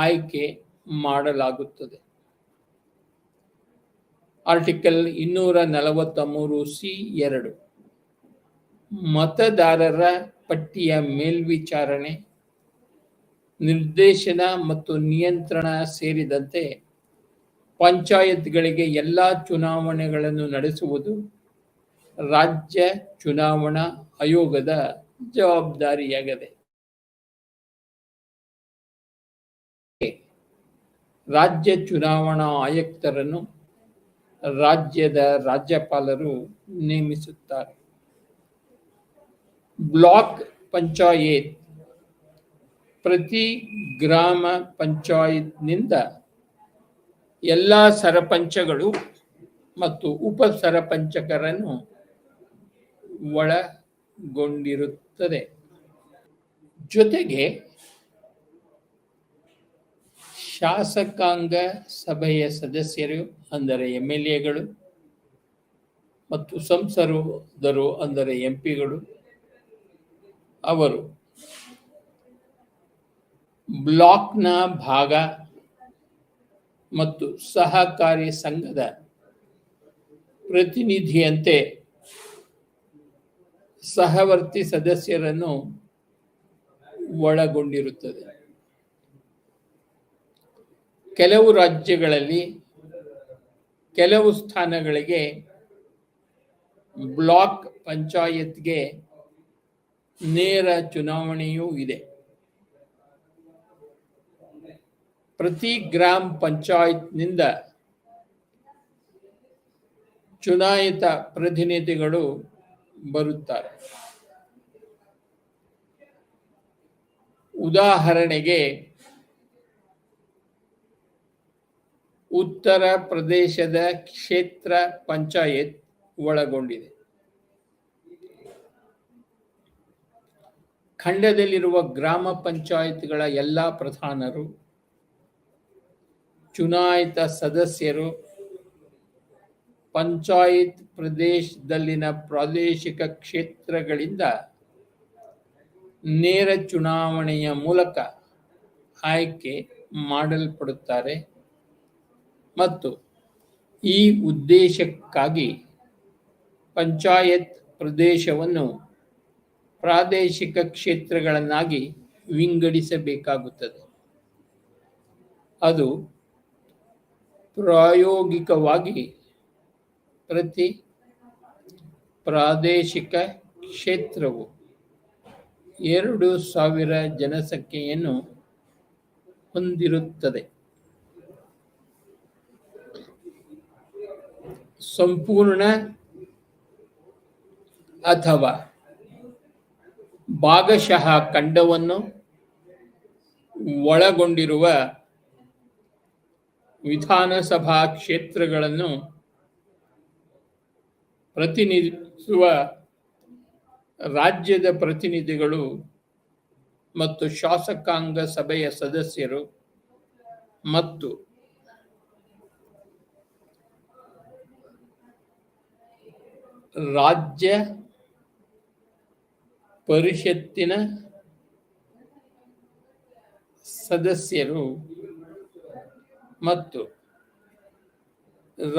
ಆಯ್ಕೆ ಮಾಡಲಾಗುತ್ತದೆ. ಆರ್ಟಿಕಲ್ 243(c)(2) ಮತದಾರರ ಪಟ್ಟಿಯ ಮೇಲ್ವಿಚಾರಣೆ, ನಿರ್ದೇಶನ ಮತ್ತು ನಿಯಂತ್ರಣ ಸೇರಿದಂತೆ ಪಂಚಾಯತ್ಗಳಿಗೆ ಎಲ್ಲ ಚುನಾವಣೆಗಳನ್ನು ನಡೆಸುವುದು ರಾಜ್ಯ ಚುನಾವಣಾ ಆಯೋಗದ ಜವಾಬ್ದಾರಿಯಾಗಿದೆ. ರಾಜ್ಯ ಚುನಾವಣಾ ಆಯುಕ್ತರನ್ನು ರಾಜ್ಯದ ರಾಜ್ಯಪಾಲರು ನೇಮಿಸುತ್ತಾರೆ. ಬ್ಲಾಕ್ ಪಂಚಾಯತ್ ಪ್ರತಿ ಗ್ರಾಮ ಪಂಚಾಯತ್ನಿಂದ ಎಲ್ಲ ಸರಪಂಚಗಳು ಮತ್ತು ಉಪ ಸರಪಂಚಕರನ್ನು ಒಳಗೊಂಡಿರುತ್ತದೆ. ಜೊತೆಗೆ ಶಾಸಕಾಂಗ ಸಭೆಯ ಸದಸ್ಯರು ಅಂದರೆ MLAಗಳು ಮತ್ತು ಸಂಸದರು ಅಂದರೆ MP ಗಳು ಅವರು ಬ್ಲಾಕ್ನ ಭಾಗ ಮತ್ತು ಸಹಕಾರಿ ಸಂಘದ ಪ್ರತಿನಿಧಿಯಂತೆ ಸಹವರ್ತಿ ಸದಸ್ಯರನ್ನು ಒಳಗೊಂಡಿರುತ್ತದೆ. ಕೆಲವು ರಾಜ್ಯಗಳಲ್ಲಿ ಕೆಲವು ಸ್ಥಾನಗಳಿಗೆ ಬ್ಲಾಕ್ ಪಂಚಾಯತ್ಗೆ ನೇರ ಚುನಾವಣೆಯೂ ಇದೆ. ಪ್ರತಿ ಗ್ರಾಮ ಪಂಚಾಯತ್ನಿಂದ ಚುನಾಯಿತ ಪ್ರತಿನಿಧಿಗಳು ಬರುತ್ತಾರೆ. ಉದಾಹರಣೆಗೆ ಉತ್ತರ ಪ್ರದೇಶದ ಕ್ಷೇತ್ರ ಪಂಚಾಯತ್ ಒಳಗೊಂಡಿದೆ. ಖಂಡದಲ್ಲಿರುವ ಗ್ರಾಮ ಪಂಚಾಯತ್ಗಳ ಎಲ್ಲ ಪ್ರಧಾನರು, ಚುನಾಯಿತ ಸದಸ್ಯರು ಪಂಚಾಯತ್ ಪ್ರದೇಶದಲ್ಲಿನ ಪ್ರಾದೇಶಿಕ ಕ್ಷೇತ್ರಗಳಿಂದ ನೇರ ಚುನಾವಣೆಯ ಮೂಲಕ ಆಯ್ಕೆ ಮಾಡಲ್ಪಡುತ್ತಾರೆ ಮತ್ತು ಈ ಉದ್ದೇಶಕ್ಕಾಗಿ ಪಂಚಾಯತ್ ಪ್ರದೇಶವನ್ನು ಪ್ರಾದೇಶಿಕ ಕ್ಷೇತ್ರಗಳನ್ನಾಗಿ ವಿಂಗಡಿಸಬೇಕಾಗುತ್ತದೆ. ಅದು ಪ್ರಾಯೋಗಿಕವಾಗಿ ಪ್ರತಿ ಪ್ರಾದೇಶಿಕ ಕ್ಷೇತ್ರವು 2000 ಜನಸಂಖ್ಯೆಯನ್ನು ಹೊಂದಿರುತ್ತದೆ. ಸಂಪೂರ್ಣ ಅಥವಾ ಭಾಗಶಃ ಖಂಡವನ್ನು ಒಳಗೊಂಡಿರುವ ವಿಧಾನಸಭಾ ಕ್ಷೇತ್ರಗಳನ್ನು ಪ್ರತಿನಿಧಿಸುವ ರಾಜ್ಯದ ಪ್ರತಿನಿಧಿಗಳು ಮತ್ತು ಶಾಸಕಾಂಗ ಸಭೆಯ ಸದಸ್ಯರು ಮತ್ತು ರಾಜ್ಯ ಪರಿಷತ್ತಿನ ಸದಸ್ಯರು ಮತ್ತು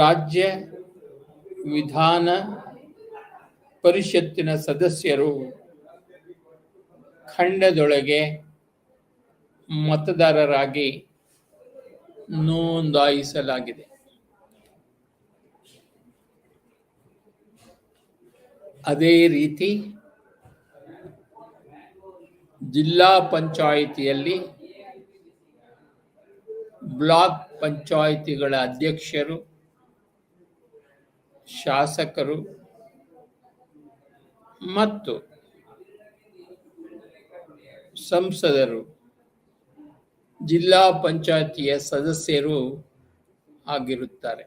ರಾಜ್ಯ ವಿಧಾನ ಪರಿಷತ್ತಿನ ಸದಸ್ಯರು ಖಂಡದೊಳಗೆ ಮತದಾರರಾಗಿ ನೋಂದಾಯಿಸಲಾಗಿದೆ. ಅದೇ ರೀತಿ ಜಿಲ್ಲಾ ಪಂಚಾಯಿತಿಯಲ್ಲಿ ಬ್ಲಾಕ್ ಪಂಚಾಯಿತಿಗಳ ಅಧ್ಯಕ್ಷರು, ಶಾಸಕರು ಮತ್ತು ಸಂಸದರು ಜಿಲ್ಲಾ ಪಂಚಾಯಿತಿಯ ಸದಸ್ಯರು ಆಗಿರುತ್ತಾರೆ.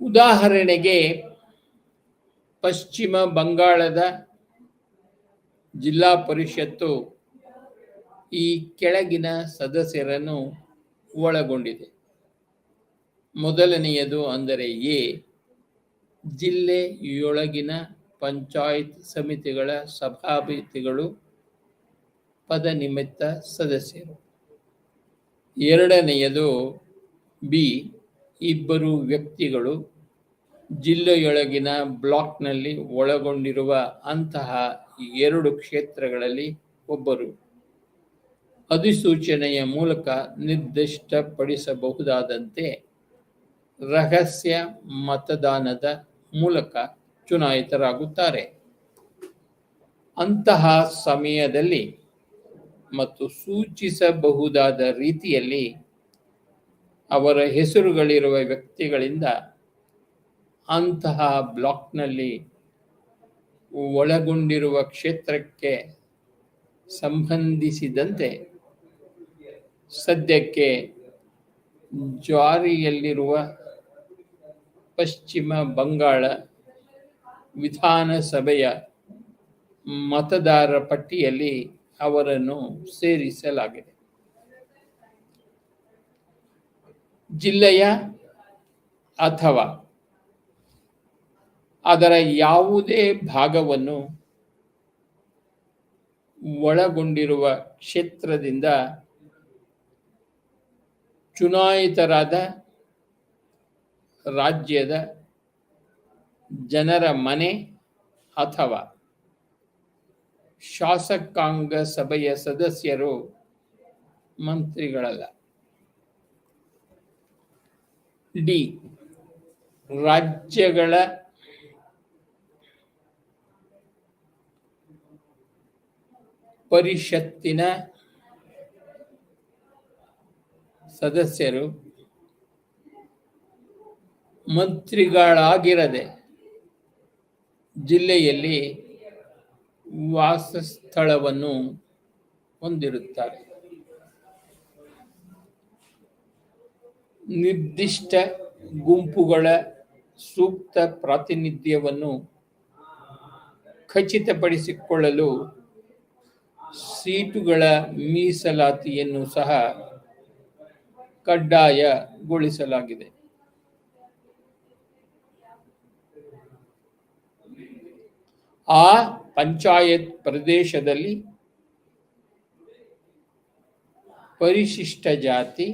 ಉದಾಹರಣೆಗೆ ಪಶ್ಚಿಮ ಬಂಗಾಳದ ಜಿಲ್ಲಾ ಪರಿಷತ್ತು ಈ ಕೆಳಗಿನ ಸದಸ್ಯರನ್ನು ಒಳಗೊಂಡಿದೆ. ಮೊದಲನೆಯದು ಅಂದರೆ ಎ, ಜಿಲ್ಲೆಯೊಳಗಿನ ಪಂಚಾಯತ್ ಸಮಿತಿಗಳ ಸಭಾಪತಿಗಳು ಪದನಿಮಿತ್ತ ಸದಸ್ಯರು. ಎರಡನೆಯದು ಬಿ, 2 ವ್ಯಕ್ತಿಗಳು ಜಿಲ್ಲೆಯೊಳಗಿನ ಬ್ಲಾಕ್ನಲ್ಲಿ ಒಳಗೊಂಡಿರುವ ಅಂತಹ 2 ಕ್ಷೇತ್ರಗಳಲ್ಲಿ ಒಬ್ಬರು ಅಧಿಸೂಚನೆಯ ಮೂಲಕ ನಿರ್ದಿಷ್ಟಪಡಿಸಬಹುದಾದಂತೆ ರಹಸ್ಯ ಮತದಾನದ ಮೂಲಕ ಚುನಾಯಿತರಾಗುತ್ತಾರೆ. ಅಂತಹ ಸಮಯದಲ್ಲಿ ಮತ್ತು ಸೂಚಿಸಬಹುದಾದ ರೀತಿಯಲ್ಲಿ ಅವರ ಹೆಸರುಗಳಿರುವ ವ್ಯಕ್ತಿಗಳಿಂದ ಅಂತಹ ಬ್ಲಾಕ್ನಲ್ಲಿ ಒಳಗೊಂಡಿರುವ ಕ್ಷೇತ್ರಕ್ಕೆ ಸಂಬಂಧಿಸಿದಂತೆ ಸದ್ಯಕ್ಕೆ ಜಾರಿಯಲ್ಲಿರುವ ಪಶ್ಚಿಮ ಬಂಗಾಳ ವಿಧಾನಸಭೆಯ ಮತದಾರರ ಪಟ್ಟಿಯಲ್ಲಿ ಅವರನ್ನು ಸೇರಿಸಲಾಗಿದೆ. ಜಿಲ್ಲೆಯ ಅಥವಾ ಅದರ ಯಾವುದೇ ಭಾಗವನ್ನು ಒಳಗೊಂಡಿರುವ ಕ್ಷೇತ್ರದಿಂದ ಚುನಾಯಿತರಾದ ರಾಜ್ಯದ ಜನರ ಮನೆ ಅಥವಾ ಶಾಸಕಾಂಗ ಸಭೆಯ ಸದಸ್ಯರು ಮಂತ್ರಿಗಳಲ್ಲ. ಡಿ, ರಾಜ್ಯಗಳ ಪರಿಷತ್ತಿನ ಸದಸ್ಯರು ಮಂತ್ರಿಗಳಾಗಿರದೆ ಜಿಲ್ಲೆಯಲ್ಲಿ ವಾಸಸ್ಥಳವನ್ನು ಹೊಂದಿರುತ್ತಾರೆ. ನಿರ್ದಿಷ್ಟ ಗುಂಪುಗಳ ಸೂಕ್ತ ಪ್ರಾತಿನಿಧ್ಯವನ್ನು ಖಚಿತಪಡಿಸಿಕೊಳ್ಳಲು ಸೀಟುಗಳ ಮೀಸಲಾತಿಯನ್ನು ಸಹ ಕಡ್ಡಾಯಗೊಳಿಸಲಾಗಿದೆ. ಆ ಪಂಚಾಯತ್ ಪ್ರದೇಶದಲ್ಲಿ ಪರಿಶಿಷ್ಟ ಜಾತಿ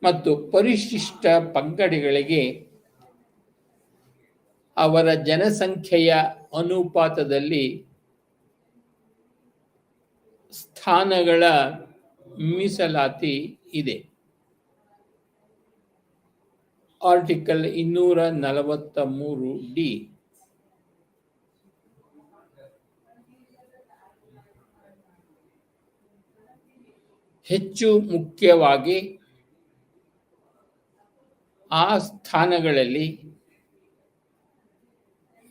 ಮತ್ತು ಪರಿಶಿಷ್ಟ ಪಂಗಡಗಳಿಗೆ ಅವರ ಜನಸಂಖ್ಯೆಯ ಅನುಪಾತದಲ್ಲಿ ಸ್ಥಾನಗಳ ಮೀಸಲಾತಿ ಇದೆ. Article 243D. ಹೆಚ್ಚು ಮುಖ್ಯವಾಗಿ ಆ ಸ್ಥಾನಗಳಲ್ಲಿ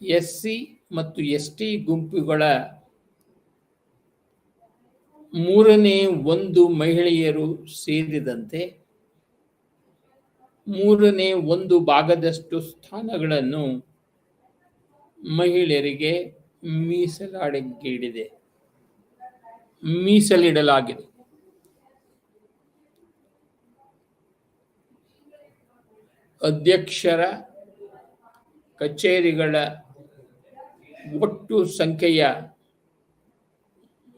ಎಸ್ಸಿ ಮತ್ತು ಎಸ್ಟಿ ಗುಂಪುಗಳ 1/3 ಮಹಿಳೆಯರು ಸೇರಿದಂತೆ 1/3 ಸ್ಥಾನಗಳನ್ನು ಮಹಿಳೆಯರಿಗೆ ಮೀಸಲಿಡಲಾಗಿದೆ. ಅಧ್ಯಕ್ಷರ ಕಚೇರಿಗಳ ಒಟ್ಟು ಸಂಖ್ಯೆಯ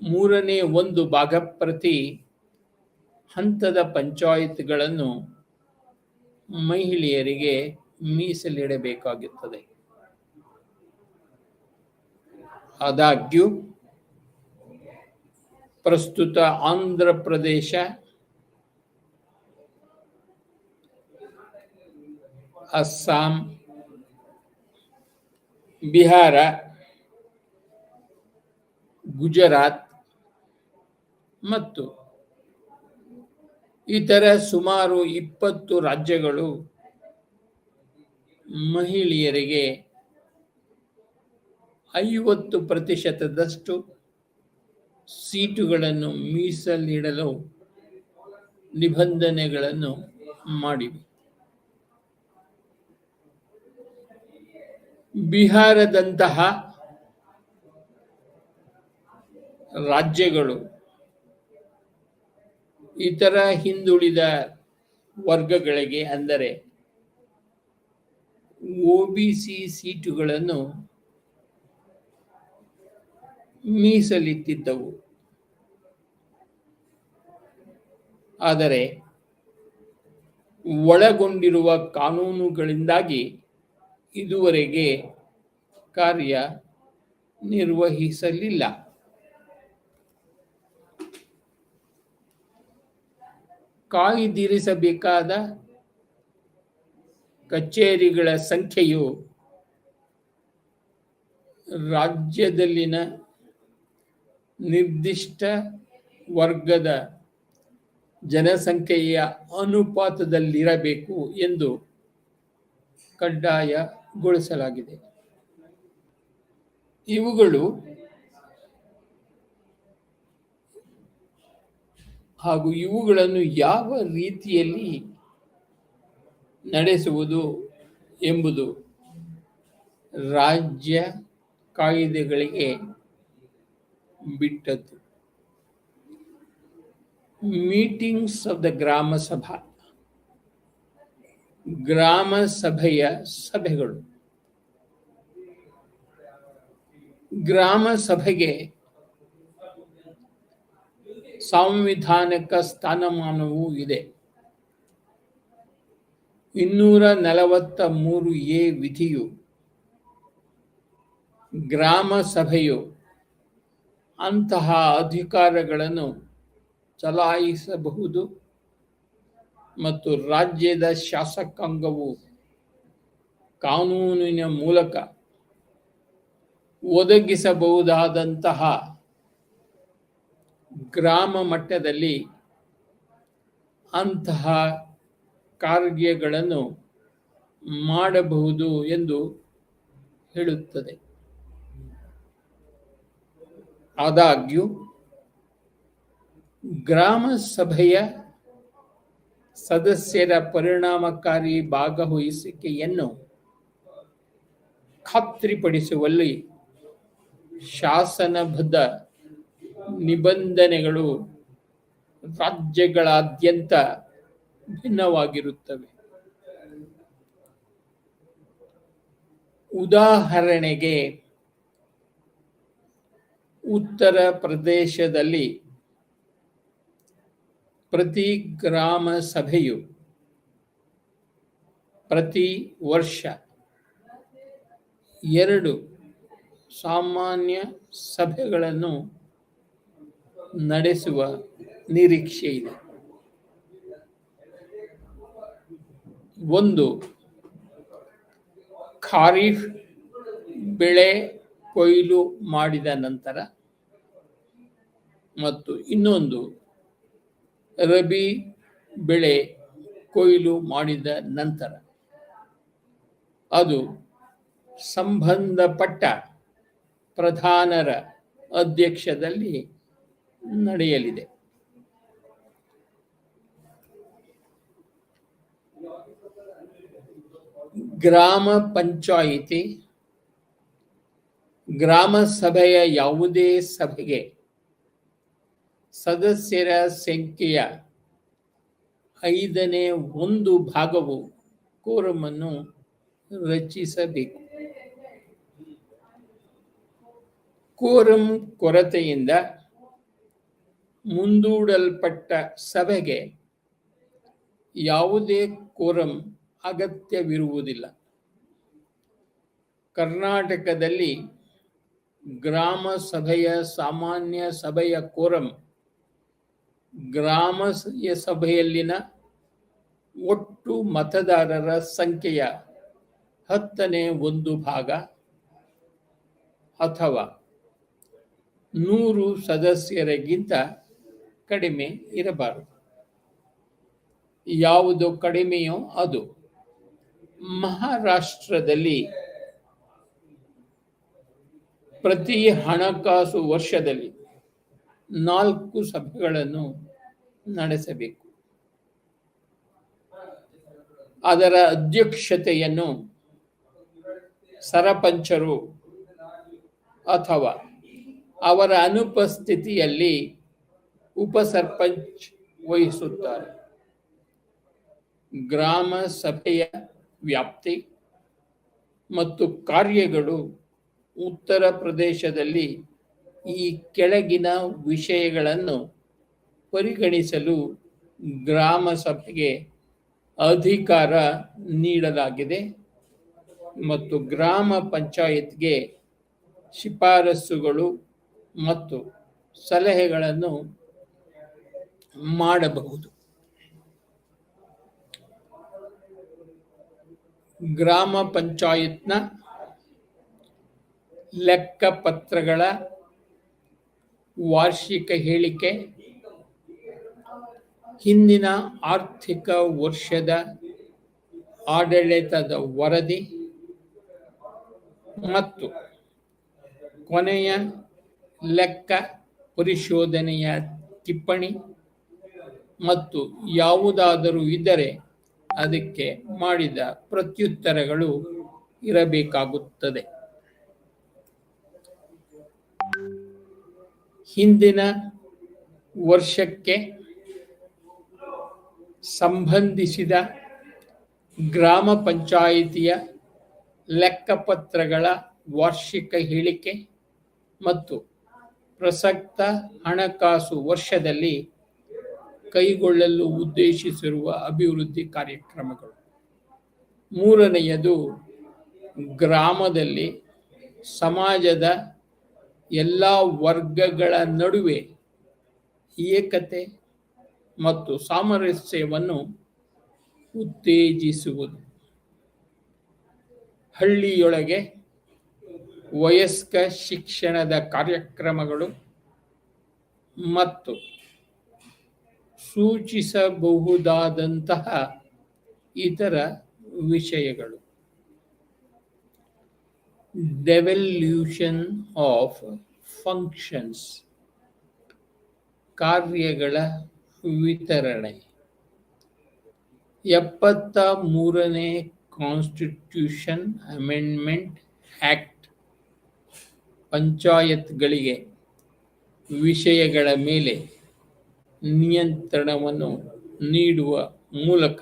1/3 ಪ್ರತಿ ಹಂತದ ಪಂಚಾಯತ್ಗಳನ್ನು ಮಹಿಳೆಯರಿಗೆ ಮೀಸಲಿಡಬೇಕಾಗುತ್ತದೆ. ಆದಾಗ್ಯೂ ಪ್ರಸ್ತುತ ಆಂಧ್ರ ಪ್ರದೇಶ, ಅಸ್ಸಾಂ, ಬಿಹಾರ, ಗುಜರಾತ್ ಮತ್ತು ಇತರ ಸುಮಾರು 20 ರಾಜ್ಯಗಳು ಮಹಿಳೆಯರಿಗೆ 50% ಸೀಟುಗಳನ್ನು ಮೀಸಲಿಡಲು ನಿಬಂಧನೆಗಳನ್ನು ಮಾಡಿವೆ. ಬಿಹಾರದಂತಹ ರಾಜ್ಯಗಳು ಇತರ ಹಿಂದುಳಿದ ವರ್ಗಗಳಿಗೆ ಅಂದರೆ ಒಬಿಸಿ ಸೀಟುಗಳನ್ನು ಮೀಸಲಿಟ್ಟಿದ್ದವು. ಆದರೆ ಒಳಗೊಂಡಿರುವ ಕಾನೂನುಗಳಿಂದಾಗಿ ಇದುವರೆಗೆ ಕಾರ್ಯ ನಿರ್ವಹಿಸಲಿಲ್ಲ. ಕಾಯ್ದಿರಿಸಬೇಕಾದ ಕಚೇರಿಗಳ ಸಂಖ್ಯೆಯು ರಾಜ್ಯದಲ್ಲಿನ ನಿರ್ದಿಷ್ಟ ವರ್ಗದ ಜನಸಂಖ್ಯೆಯ ಅನುಪಾತದಲ್ಲಿರಬೇಕು ಎಂದು ಕಡ್ಡಾಯಗೊಳಿಸಲಾಗಿದೆ. ಇವುಗಳು ಹಾಗೂ ಇವುಗಳನ್ನು ಯಾವ ರೀತಿಯಲ್ಲಿ ನಡೆಸುವುದು ಎಂಬುದು ರಾಜ್ಯ ಕಾಯ್ದೆಗಳಿಗೆ ಬಿಟ್ಟದ್ದು. ಮೀಟಿಂಗ್ಸ್ ಆಫ್ ದ ಗ್ರಾಮ ಸಭಾ, ಗ್ರಾಮ ಸಭೆಯ ಸಭೆಗಳು. ಗ್ರಾಮ ಸಭೆಗೆ ಸಾಂವಿಧಾನಿಕ ಸ್ಥಾನಮಾನವೂ ಇದೆ. 243A ವಿಧಿಯು ಗ್ರಾಮ ಸಭೆಯು ಅಂತಹ ಅಧಿಕಾರಗಳನ್ನು ಚಲಾಯಿಸಬಹುದು ಮತ್ತು ರಾಜ್ಯದ ಶಾಸಕಾಂಗವು ಕಾನೂನಿನ ಮೂಲಕ ಒದಗಿಸಬಹುದಾದಂತಹ ಗ್ರಾಮ ಮಟ್ಟದಲ್ಲಿ ಅಂತಹ ಕಾರ್ಯಗಳನ್ನು ಮಾಡಬಹುದು ಎಂದು ಹೇಳುತ್ತದೆ. ಆದಾಗ್ಯೂ ಗ್ರಾಮ ಸಭೆಯ ಸದಸ್ಯರ ಪರಿಣಾಮಕಾರಿ ಭಾಗವಹಿಸುವಿಕೆಯನ್ನು ಖಾತ್ರಿಪಡಿಸುವಲ್ಲಿ ಶಾಸನಬದ್ಧ ನಿಬಂಧನೆಗಳು ರಾಜ್ಯಗಳಾದ್ಯಂತ ಭಿನ್ನವಾಗಿರುತ್ತವೆ. ಉದಾಹರಣೆಗೆ, ಉತ್ತರ ಪ್ರದೇಶದಲ್ಲಿ ಪ್ರತಿ ಗ್ರಾಮ ಸಭೆಯು ಪ್ರತಿ ವರ್ಷ 2 ಸಾಮಾನ್ಯ ಸಭೆಗಳನ್ನು ನಡೆಸುವ ನಿರೀಕ್ಷೆ ಇದೆ. ಒಂದು ಖಾರಿಫ್ ಬೆಳೆ ಕೊಯ್ಲು ಮಾಡಿದ ನಂತರ ಮತ್ತು ಇನ್ನೊಂದು ರಬಿ ಬೆಳೆ ಕೊಯ್ಲು ಮಾಡಿದ ನಂತರ. ಅದು ಸಂಬಂಧಪಟ್ಟ ಪ್ರಧಾನರ ಅಧ್ಯಕ್ಷದಲ್ಲಿ ನಡೆಯಲಿದೆ. ಗ್ರಾಮ ಪಂಚಾಯಿತಿ ಗ್ರಾಮ ಸಭೆಯ ಯಾವುದೇ ಸಭೆಗೆ ಸದಸ್ಯರ ಸಂಖ್ಯೆಯ 1/5 ಭಾಗವು ಕೋರಂ ಅನ್ನು ರಚಿಸಬೇಕು. ಕೋರಂ ಕೊರತೆಯಿಂದ ಮುಂದೂಡಲ್ಪಟ್ಟ ಸಭೆಗೆ ಯಾವುದೇ ಕೋರಂ ಅಗತ್ಯವಿರುವುದಿಲ್ಲ. ಕರ್ನಾಟಕದಲ್ಲಿ ಗ್ರಾಮ ಸಭೆಯ ಸಾಮಾನ್ಯ ಸಭೆಯ ಕೋರಂ ಗ್ರಾಮ ಸಭೆಯಲ್ಲಿನ ಒಟ್ಟು ಮತದಾರರ ಸಂಖ್ಯೆಯ 1/10 ಭಾಗ ಅಥವಾ 100 ಸದಸ್ಯರಿಗಿಂತ ಕಡಿಮೆ ಇರಬಾರದು. ಯಾವುದು ಕಡಿಮೆಯೋ ಅದು. ಮಹಾರಾಷ್ಟ್ರದಲ್ಲಿ ಪ್ರತಿ ಹಣಕಾಸು ವರ್ಷದಲ್ಲಿ 4 ಸಭೆಗಳನ್ನು ನಡೆಸಬೇಕು. ಅದರ ಅಧ್ಯಕ್ಷತೆಯನ್ನು ಸರಪಂಚರು ಅಥವಾ ಅವರ ಅನುಪಸ್ಥಿತಿಯಲ್ಲಿ ಉಪಸರ್ಪಂಚ್ ವಹಿಸುತ್ತಾರೆ. ಗ್ರಾಮ ಸಭೆಯ ವ್ಯಾಪ್ತಿ ಮತ್ತು ಕಾರ್ಯಗಳು ಉತ್ತರ ಪ್ರದೇಶದಲ್ಲಿ ಈ ಕೆಳಗಿನ ವಿಷಯಗಳನ್ನು ಪರಿಗಣಿಸಲು ಗ್ರಾಮ ಸಭೆಗೆ ಅಧಿಕಾರ ನೀಡಲಾಗಿದೆ ಮತ್ತು ಗ್ರಾಮ ಪಂಚಾಯತ್ಗೆ ಶಿಫಾರಸುಗಳು ಮತ್ತು ಸಲಹೆಗಳನ್ನು ಮಾಡಬಹುದು. ಗ್ರಾಮ ಪಂಚಾಯತ್ನ ಲೆಕ್ಕಪತ್ರಗಳ ವಾರ್ಷಿಕ ಹೇಳಿಕೆ, ಹಿಂದಿನ ಆರ್ಥಿಕ ವರ್ಷದ ಆಡಳಿತದ ವರದಿ ಮತ್ತು ಕೊನೆಯ ಲೆಕ್ಕ ಪರಿಶೋಧನೆಯ ಟಿಪ್ಪಣಿ ಮತ್ತು ಯಾವುದಾದರೂ ಇದ್ದರೆ ಅದಕ್ಕೆ ಮಾಡಿದ ಪ್ರತ್ಯುತ್ತರಗಳು ಇರಬೇಕಾಗುತ್ತದೆ. ಹಿಂದಿನ ವರ್ಷಕ್ಕೆ ಸಂಬಂಧಿಸಿದ ಗ್ರಾಮ ಪಂಚಾಯಿತಿಯ ಲೆಕ್ಕಪತ್ರಗಳ ವಾರ್ಷಿಕ ಹೇಳಿಕೆ ಮತ್ತು ಪ್ರಸಕ್ತ ಹಣಕಾಸು ವರ್ಷದಲ್ಲಿ ಕೈಗೊಳ್ಳಲು ಉದ್ದೇಶಿಸಿರುವ ಅಭಿವೃದ್ಧಿ ಕಾರ್ಯಕ್ರಮಗಳು. ಮೂರನೆಯದು, ಗ್ರಾಮದಲ್ಲಿ ಸಮಾಜದ ಎಲ್ಲ ವರ್ಗಗಳ ನಡುವೆ ಏಕತೆ ಮತ್ತು ಸಾಮರಸ್ಯವನ್ನು ಉತ್ತೇಜಿಸುವುದು. ಹಳ್ಳಿಯೊಳಗೆ ವಯಸ್ಕ ಶಿಕ್ಷಣದ ಕಾರ್ಯಕ್ರಮಗಳು ಮತ್ತು ಸೂಚಿಸಬಹುದಾದಂತಹ ಇತರ ವಿಷಯಗಳು. ಡೆವಲ್ಯೂಷನ್ ಆಫ್ ಫಂಕ್ಷನ್ಸ್, ಕಾರ್ಯಗಳ ವಿತರಣೆ. 73ನೇ ಕಾನ್ಸ್ಟಿಟ್ಯೂಷನ್ ಅಮೆಂಡ್ಮೆಂಟ್ ಆಕ್ಟ್ ಪಂಚಾಯತ್ಗಳಿಗೆ ವಿಷಯಗಳ ಮೇಲೆ ನಿಯಂತ್ರಣವನ್ನು ನೀಡುವ ಮೂಲಕ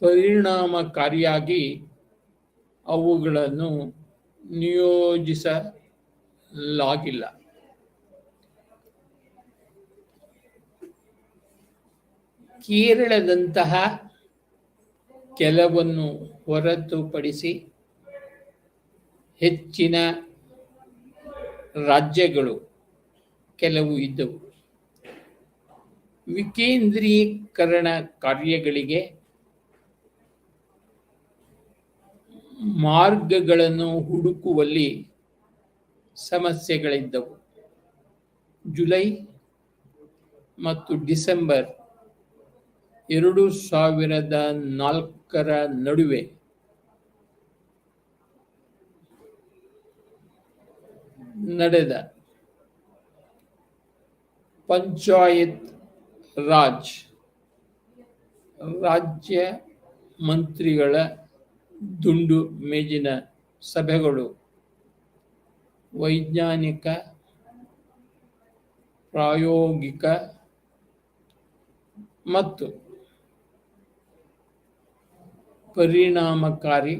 ಪರಿಣಾಮಕಾರಿಯಾಗಿ ಅವುಗಳನ್ನು ನಿಯೋಜಿಸಲಾಗಿಲ್ಲ. ಕೇರಳದಂತಹ ಕೆಲವನ್ನು ಹೊರತುಪಡಿಸಿ ಹೆಚ್ಚಿನ ರಾಜ್ಯಗಳು ಕೆಲವು ಇದ್ದವು. ವಿಕೇಂದ್ರೀಕರಣ ಕಾರ್ಯಗಳಿಗೆ ಮಾರ್ಗಗಳನ್ನು ಹುಡುಕುವಲ್ಲಿ ಸಮಸ್ಯೆಗಳಿದ್ದವು. ಜುಲೈ ಮತ್ತು ಡಿಸೆಂಬರ್ 2004 ನಡುವೆ ನಡೆದ ಪಂಚಾಯತ್ ರಾಜ್ ರಾಜ್ಯ ಮಂತ್ರಿಗಳ ದುಂಡು ಮೇಜಿನ ಸಭೆಗಳು ವೈಜ್ಞಾನಿಕ, ಪ್ರಾಯೋಗಿಕ ಮತ್ತು ಪರಿಣಾಮಕಾರಿ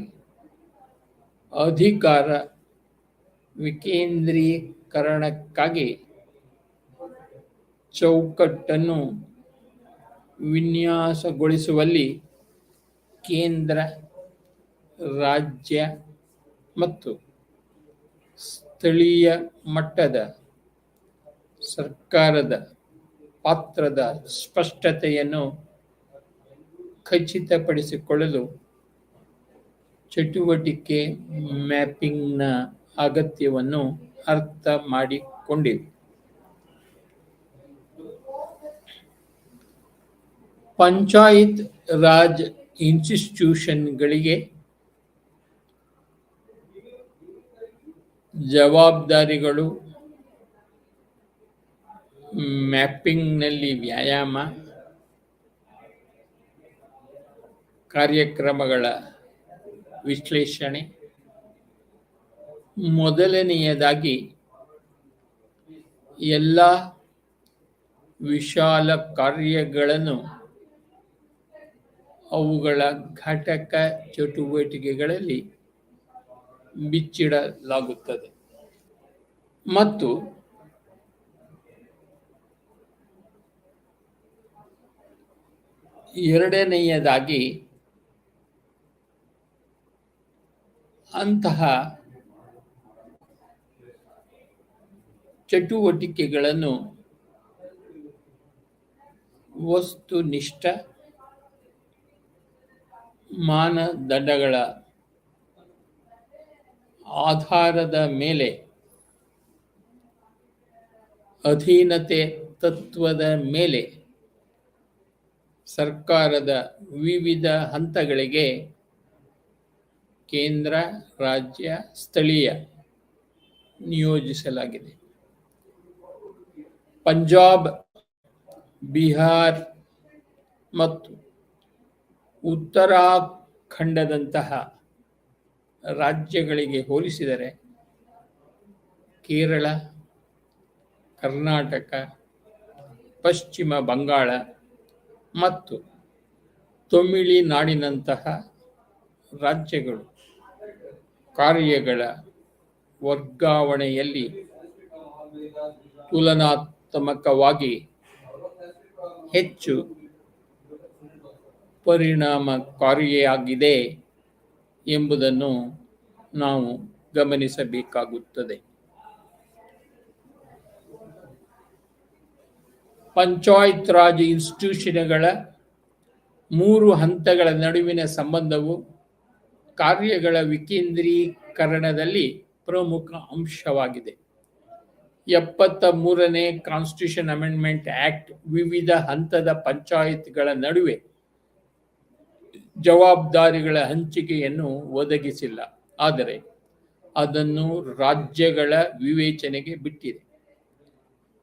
ಅಧಿಕಾರ ವಿಕೇಂದ್ರೀಕರಣಕ್ಕಾಗಿ ಚೌಕಟ್ಟನ್ನು ವಿನ್ಯಾಸಗೊಳಿಸುವಲ್ಲಿ ಕೇಂದ್ರ, ರಾಜ್ಯ ಮತ್ತು ಸ್ಥಳೀಯ ಮಟ್ಟದ ಸರ್ಕಾರದ ಪಾತ್ರದ ಸ್ಪಷ್ಟತೆಯನ್ನು ಖಚಿತಪಡಿಸಿಕೊಳ್ಳಲು ಚಟುವಟಿಕೆ ಮ್ಯಾಪಿಂಗ್ನ ಅಗತ್ಯವನ್ನು ಅರ್ಥ ಮಾಡಿಕೊಂಡಿವೆ. ಪಂಚಾಯತ್ ರಾಜ್ ಇನ್ಸ್ಟಿಟ್ಯೂಷನ್ಗಳಿಗೆ ಜವಾಬ್ದಾರಿಗಳು, ಮ್ಯಾಪಿಂಗ್ನಲ್ಲಿ ವ್ಯಾಯಾಮ, ಕಾರ್ಯಕ್ರಮಗಳ ವಿಶ್ಲೇಷಣೆ. ಮೊದಲನೆಯದಾಗಿ, ಎಲ್ಲ ವಿಶಾಲ ಕಾರ್ಯಗಳನ್ನು ಅವುಗಳ ಘಟಕ ಚಟುವಟಿಕೆಗಳಲ್ಲಿ ಬಿಚ್ಚಿಡಲಾಗುತ್ತದೆ ಮತ್ತು ಎರಡನೆಯದಾಗಿ, ಅಂತಹ ಚಟುವಟಿಕೆಗಳನ್ನು ವಸ್ತುನಿಷ್ಠ ಮಾನದಂಡಗಳ ಆಧಾರದ ಮೇಲೆ ಅಧೀನತೆ ತತ್ವದ ಮೇಲೆ ಸರ್ಕಾರದ ವಿವಿಧ ಹಂತಗಳಿಗೆ ಕೇಂದ್ರ, ರಾಜ್ಯ, ಸ್ಥಳೀಯ ನಿಯೋಜಿಸಲಾಗಿದೆ. ಪಂಜಾಬ್, ಬಿಹಾರ್ ಮತ್ತು ಉತ್ತರಾಖಂಡದಂತಹ ರಾಜ್ಯಗಳಿಗೆ ಹೋಲಿಸಿದರೆ ಕೇರಳ, ಕರ್ನಾಟಕ, ಪಶ್ಚಿಮ ಬಂಗಾಳ ಮತ್ತು ತಮಿಳುನಾಡಿನಂತಹ ರಾಜ್ಯಗಳು ಕಾರ್ಯಗಳ ವರ್ಗಾವಣೆಯಲ್ಲಿ ತುಲನಾತ್ಮಕವಾಗಿ ಹೆಚ್ಚು ಪರಿಣಾಮಕಾರಿಯಾಗಿದೆ ಎಂಬುದನ್ನು ನಾವು ಗಮನಿಸಬೇಕಾಗುತ್ತದೆ. ಪಂಚಾಯತ್ ರಾಜ್ ಇನ್ಸ್ಟಿಟ್ಯೂಷನ್ಗಳ 3 ಹಂತಗಳ ನಡುವಿನ ಸಂಬಂಧವು ಕಾರ್ಯಗಳ ವಿಕೇಂದ್ರೀಕರಣದಲ್ಲಿ ಪ್ರಮುಖ ಅಂಶವಾಗಿದೆ. 73ನೇ ಕಾನ್ಸ್ಟಿಟ್ಯೂಷನ್ ಅಮೆಂಡ್ಮೆಂಟ್ ಆಕ್ಟ್ ವಿವಿಧ ಹಂತದ ಪಂಚಾಯತ್ಗಳ ನಡುವೆ ಜವಾಬ್ದಾರಿಗಳ ಹಂಚಿಕೆಯನ್ನು ಒದಗಿಸಿಲ್ಲ, ಆದರೆ ಅದನ್ನು ರಾಜ್ಯಗಳ ವಿವೇಚನೆಗೆ ಬಿಟ್ಟಿದೆ.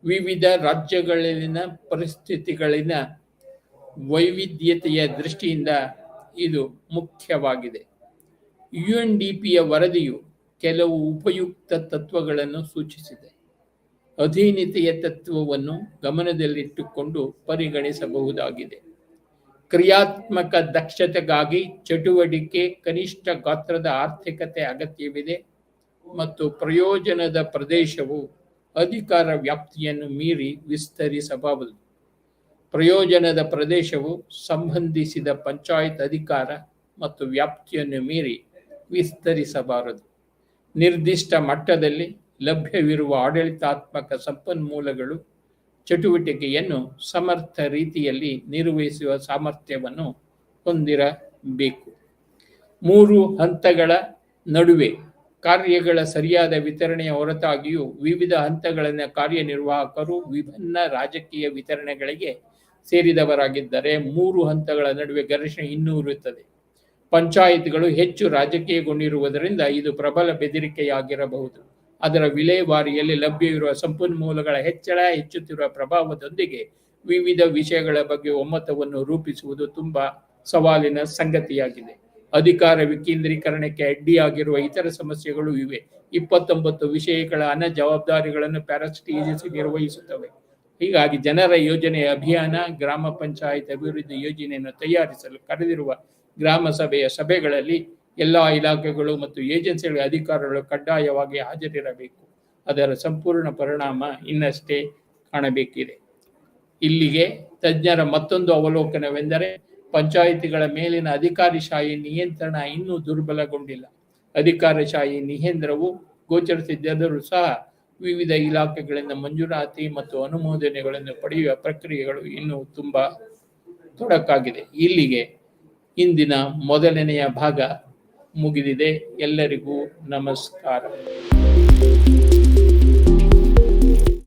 ವಿವಿಧ ರಾಜ್ಯಗಳಲ್ಲಿನ ಪರಿಸ್ಥಿತಿಗಳಿನ ವೈವಿಧ್ಯತೆಯ ದೃಷ್ಟಿಯಿಂದ ಇದು ಮುಖ್ಯವಾಗಿದೆ. UNDPಯ ವರದಿಯು ಕೆಲವು ಉಪಯುಕ್ತ ತತ್ವಗಳನ್ನು ಸೂಚಿಸಿದೆ. ಅಧೀನತೆಯ ತತ್ವವನ್ನು ಗಮನದಲ್ಲಿಟ್ಟುಕೊಂಡು ಪರಿಗಣಿಸಬಹುದಾಗಿದೆ. ಕ್ರಿಯಾತ್ಮಕ ದಕ್ಷತೆಗಾಗಿ ಚಟುವಟಿಕೆ ಕನಿಷ್ಠ ಗಾತ್ರದ ಆರ್ಥಿಕತೆ ಅಗತ್ಯವಿದೆ ಮತ್ತು ಪ್ರಯೋಜನದ ಪ್ರದೇಶವು ಅಧಿಕಾರ ವ್ಯಾಪ್ತಿಯನ್ನು ಮೀರಿ ವಿಸ್ತರಿಸಬಾರದು. ಪ್ರಯೋಜನದ ಪ್ರದೇಶವು ಸಂಬಂಧಿಸಿದ ಪಂಚಾಯತ್ ಅಧಿಕಾರ ಮತ್ತು ವ್ಯಾಪ್ತಿಯನ್ನು ಮೀರಿ ವಿಸ್ತರಿಸಬಾರದು. ನಿರ್ದಿಷ್ಟ ಮಟ್ಟದಲ್ಲಿ ಲಭ್ಯವಿರುವ ಆಡಳಿತಾತ್ಮಕ ಸಂಪನ್ಮೂಲಗಳು ಚಟುವಟಿಕೆಯನ್ನು ಸಮರ್ಥ ರೀತಿಯಲ್ಲಿ ನಿರ್ವಹಿಸುವ ಸಾಮರ್ಥ್ಯವನ್ನು ಹೊಂದಿರಬೇಕು. 3 ಹಂತಗಳ ನಡುವೆ ಕಾರ್ಯಗಳ ಸರಿಯಾದ ವಿತರಣೆಯ ಹೊರತಾಗಿಯೂ ವಿವಿಧ ಹಂತಗಳಲ್ಲಿನ ಕಾರ್ಯನಿರ್ವಾಹಕರು ವಿಭಿನ್ನ ರಾಜಕೀಯ ವಿತರಣೆಗಳಿಗೆ ಸೇರಿದವರಾಗಿದ್ದರೆ 3 ಹಂತಗಳ ನಡುವೆ ಘರ್ಷಣೆ ಇನ್ನೂ ಇರುತ್ತದೆ. ಪಂಚಾಯತ್ಗಳು ಹೆಚ್ಚು ರಾಜಕೀಯಗೊಂಡಿರುವುದರಿಂದ ಇದು ಪ್ರಬಲ ಬೆದರಿಕೆಯಾಗಿರಬಹುದು. ಅದರ ವಿಲೇವಾರಿಯಲ್ಲಿ ಲಭ್ಯವಿರುವ ಸಂಪನ್ಮೂಲಗಳ ಹೆಚ್ಚುತ್ತಿರುವ ಪ್ರಭಾವದೊಂದಿಗೆ ವಿವಿಧ ವಿಷಯಗಳ ಬಗ್ಗೆ ಒಮ್ಮತವನ್ನು ರೂಪಿಸುವುದು ತುಂಬಾ ಸವಾಲಿನ ಸಂಗತಿಯಾಗಿದೆ. ಅಧಿಕಾರ ವಿಕೇಂದ್ರೀಕರಣಕ್ಕೆ ಅಡ್ಡಿಯಾಗಿರುವ ಇತರ ಸಮಸ್ಯೆಗಳು ಇವೆ. 29 ವಿಷಯಗಳ ಜವಾಬ್ದಾರಿಗಳನ್ನು ಪ್ಯಾರಾಸಿಟಿ ಏಜೆನ್ಸಿ ನಿರ್ವಹಿಸುತ್ತವೆ. ಹೀಗಾಗಿ ಜನರ ಯೋಜನೆಯ ಅಭಿಯಾನ, ಗ್ರಾಮ ಪಂಚಾಯತ್ ಅಭಿವೃದ್ಧಿ ಯೋಜನೆಯನ್ನು ತಯಾರಿಸಲು ಕರೆದಿರುವ ಗ್ರಾಮ ಸಭೆಯ ಸಭೆಗಳಲ್ಲಿ ಎಲ್ಲ ಇಲಾಖೆಗಳು ಮತ್ತು ಏಜೆನ್ಸಿಗಳ ಅಧಿಕಾರಿಗಳು ಕಡ್ಡಾಯವಾಗಿ ಹಾಜರಿರಬೇಕು. ಅದರ ಸಂಪೂರ್ಣ ಪರಿಣಾಮ ಇನ್ನಷ್ಟೇ ಕಾಣಬೇಕಿದೆ. ಇಲ್ಲಿಗೆ ತಜ್ಞರ ಮತ್ತೊಂದು ಅವಲೋಕನವೆಂದರೆ ಪಂಚಾಯಿತಿಗಳ ಮೇಲಿನ ಅಧಿಕಾರಿಶಾಹಿ ನಿಯಂತ್ರಣ ಇನ್ನೂ ದುರ್ಬಲಗೊಂಡಿಲ್ಲ. ಅಧಿಕಾರಶಾಹಿ ನಿಯಂತ್ರಣವು ಗೋಚರಿಸಿದ್ದರೂ ಸಹ ವಿವಿಧ ಇಲಾಖೆಗಳಿಂದ ಮಂಜೂರಾತಿ ಮತ್ತು ಅನುಮೋದನೆಗಳನ್ನು ಪಡೆಯುವ ಪ್ರಕ್ರಿಯೆಗಳು ಇನ್ನೂ ತುಂಬಾ ತೊಡಕಾಗಿದೆ. ಇಲ್ಲಿಗೆ ಇಂದಿನ ಮೊದಲನೆಯ ಭಾಗ ಮುಗಿದಿದೆ. ಎಲ್ಲರಿಗೂ ನಮಸ್ಕಾರ.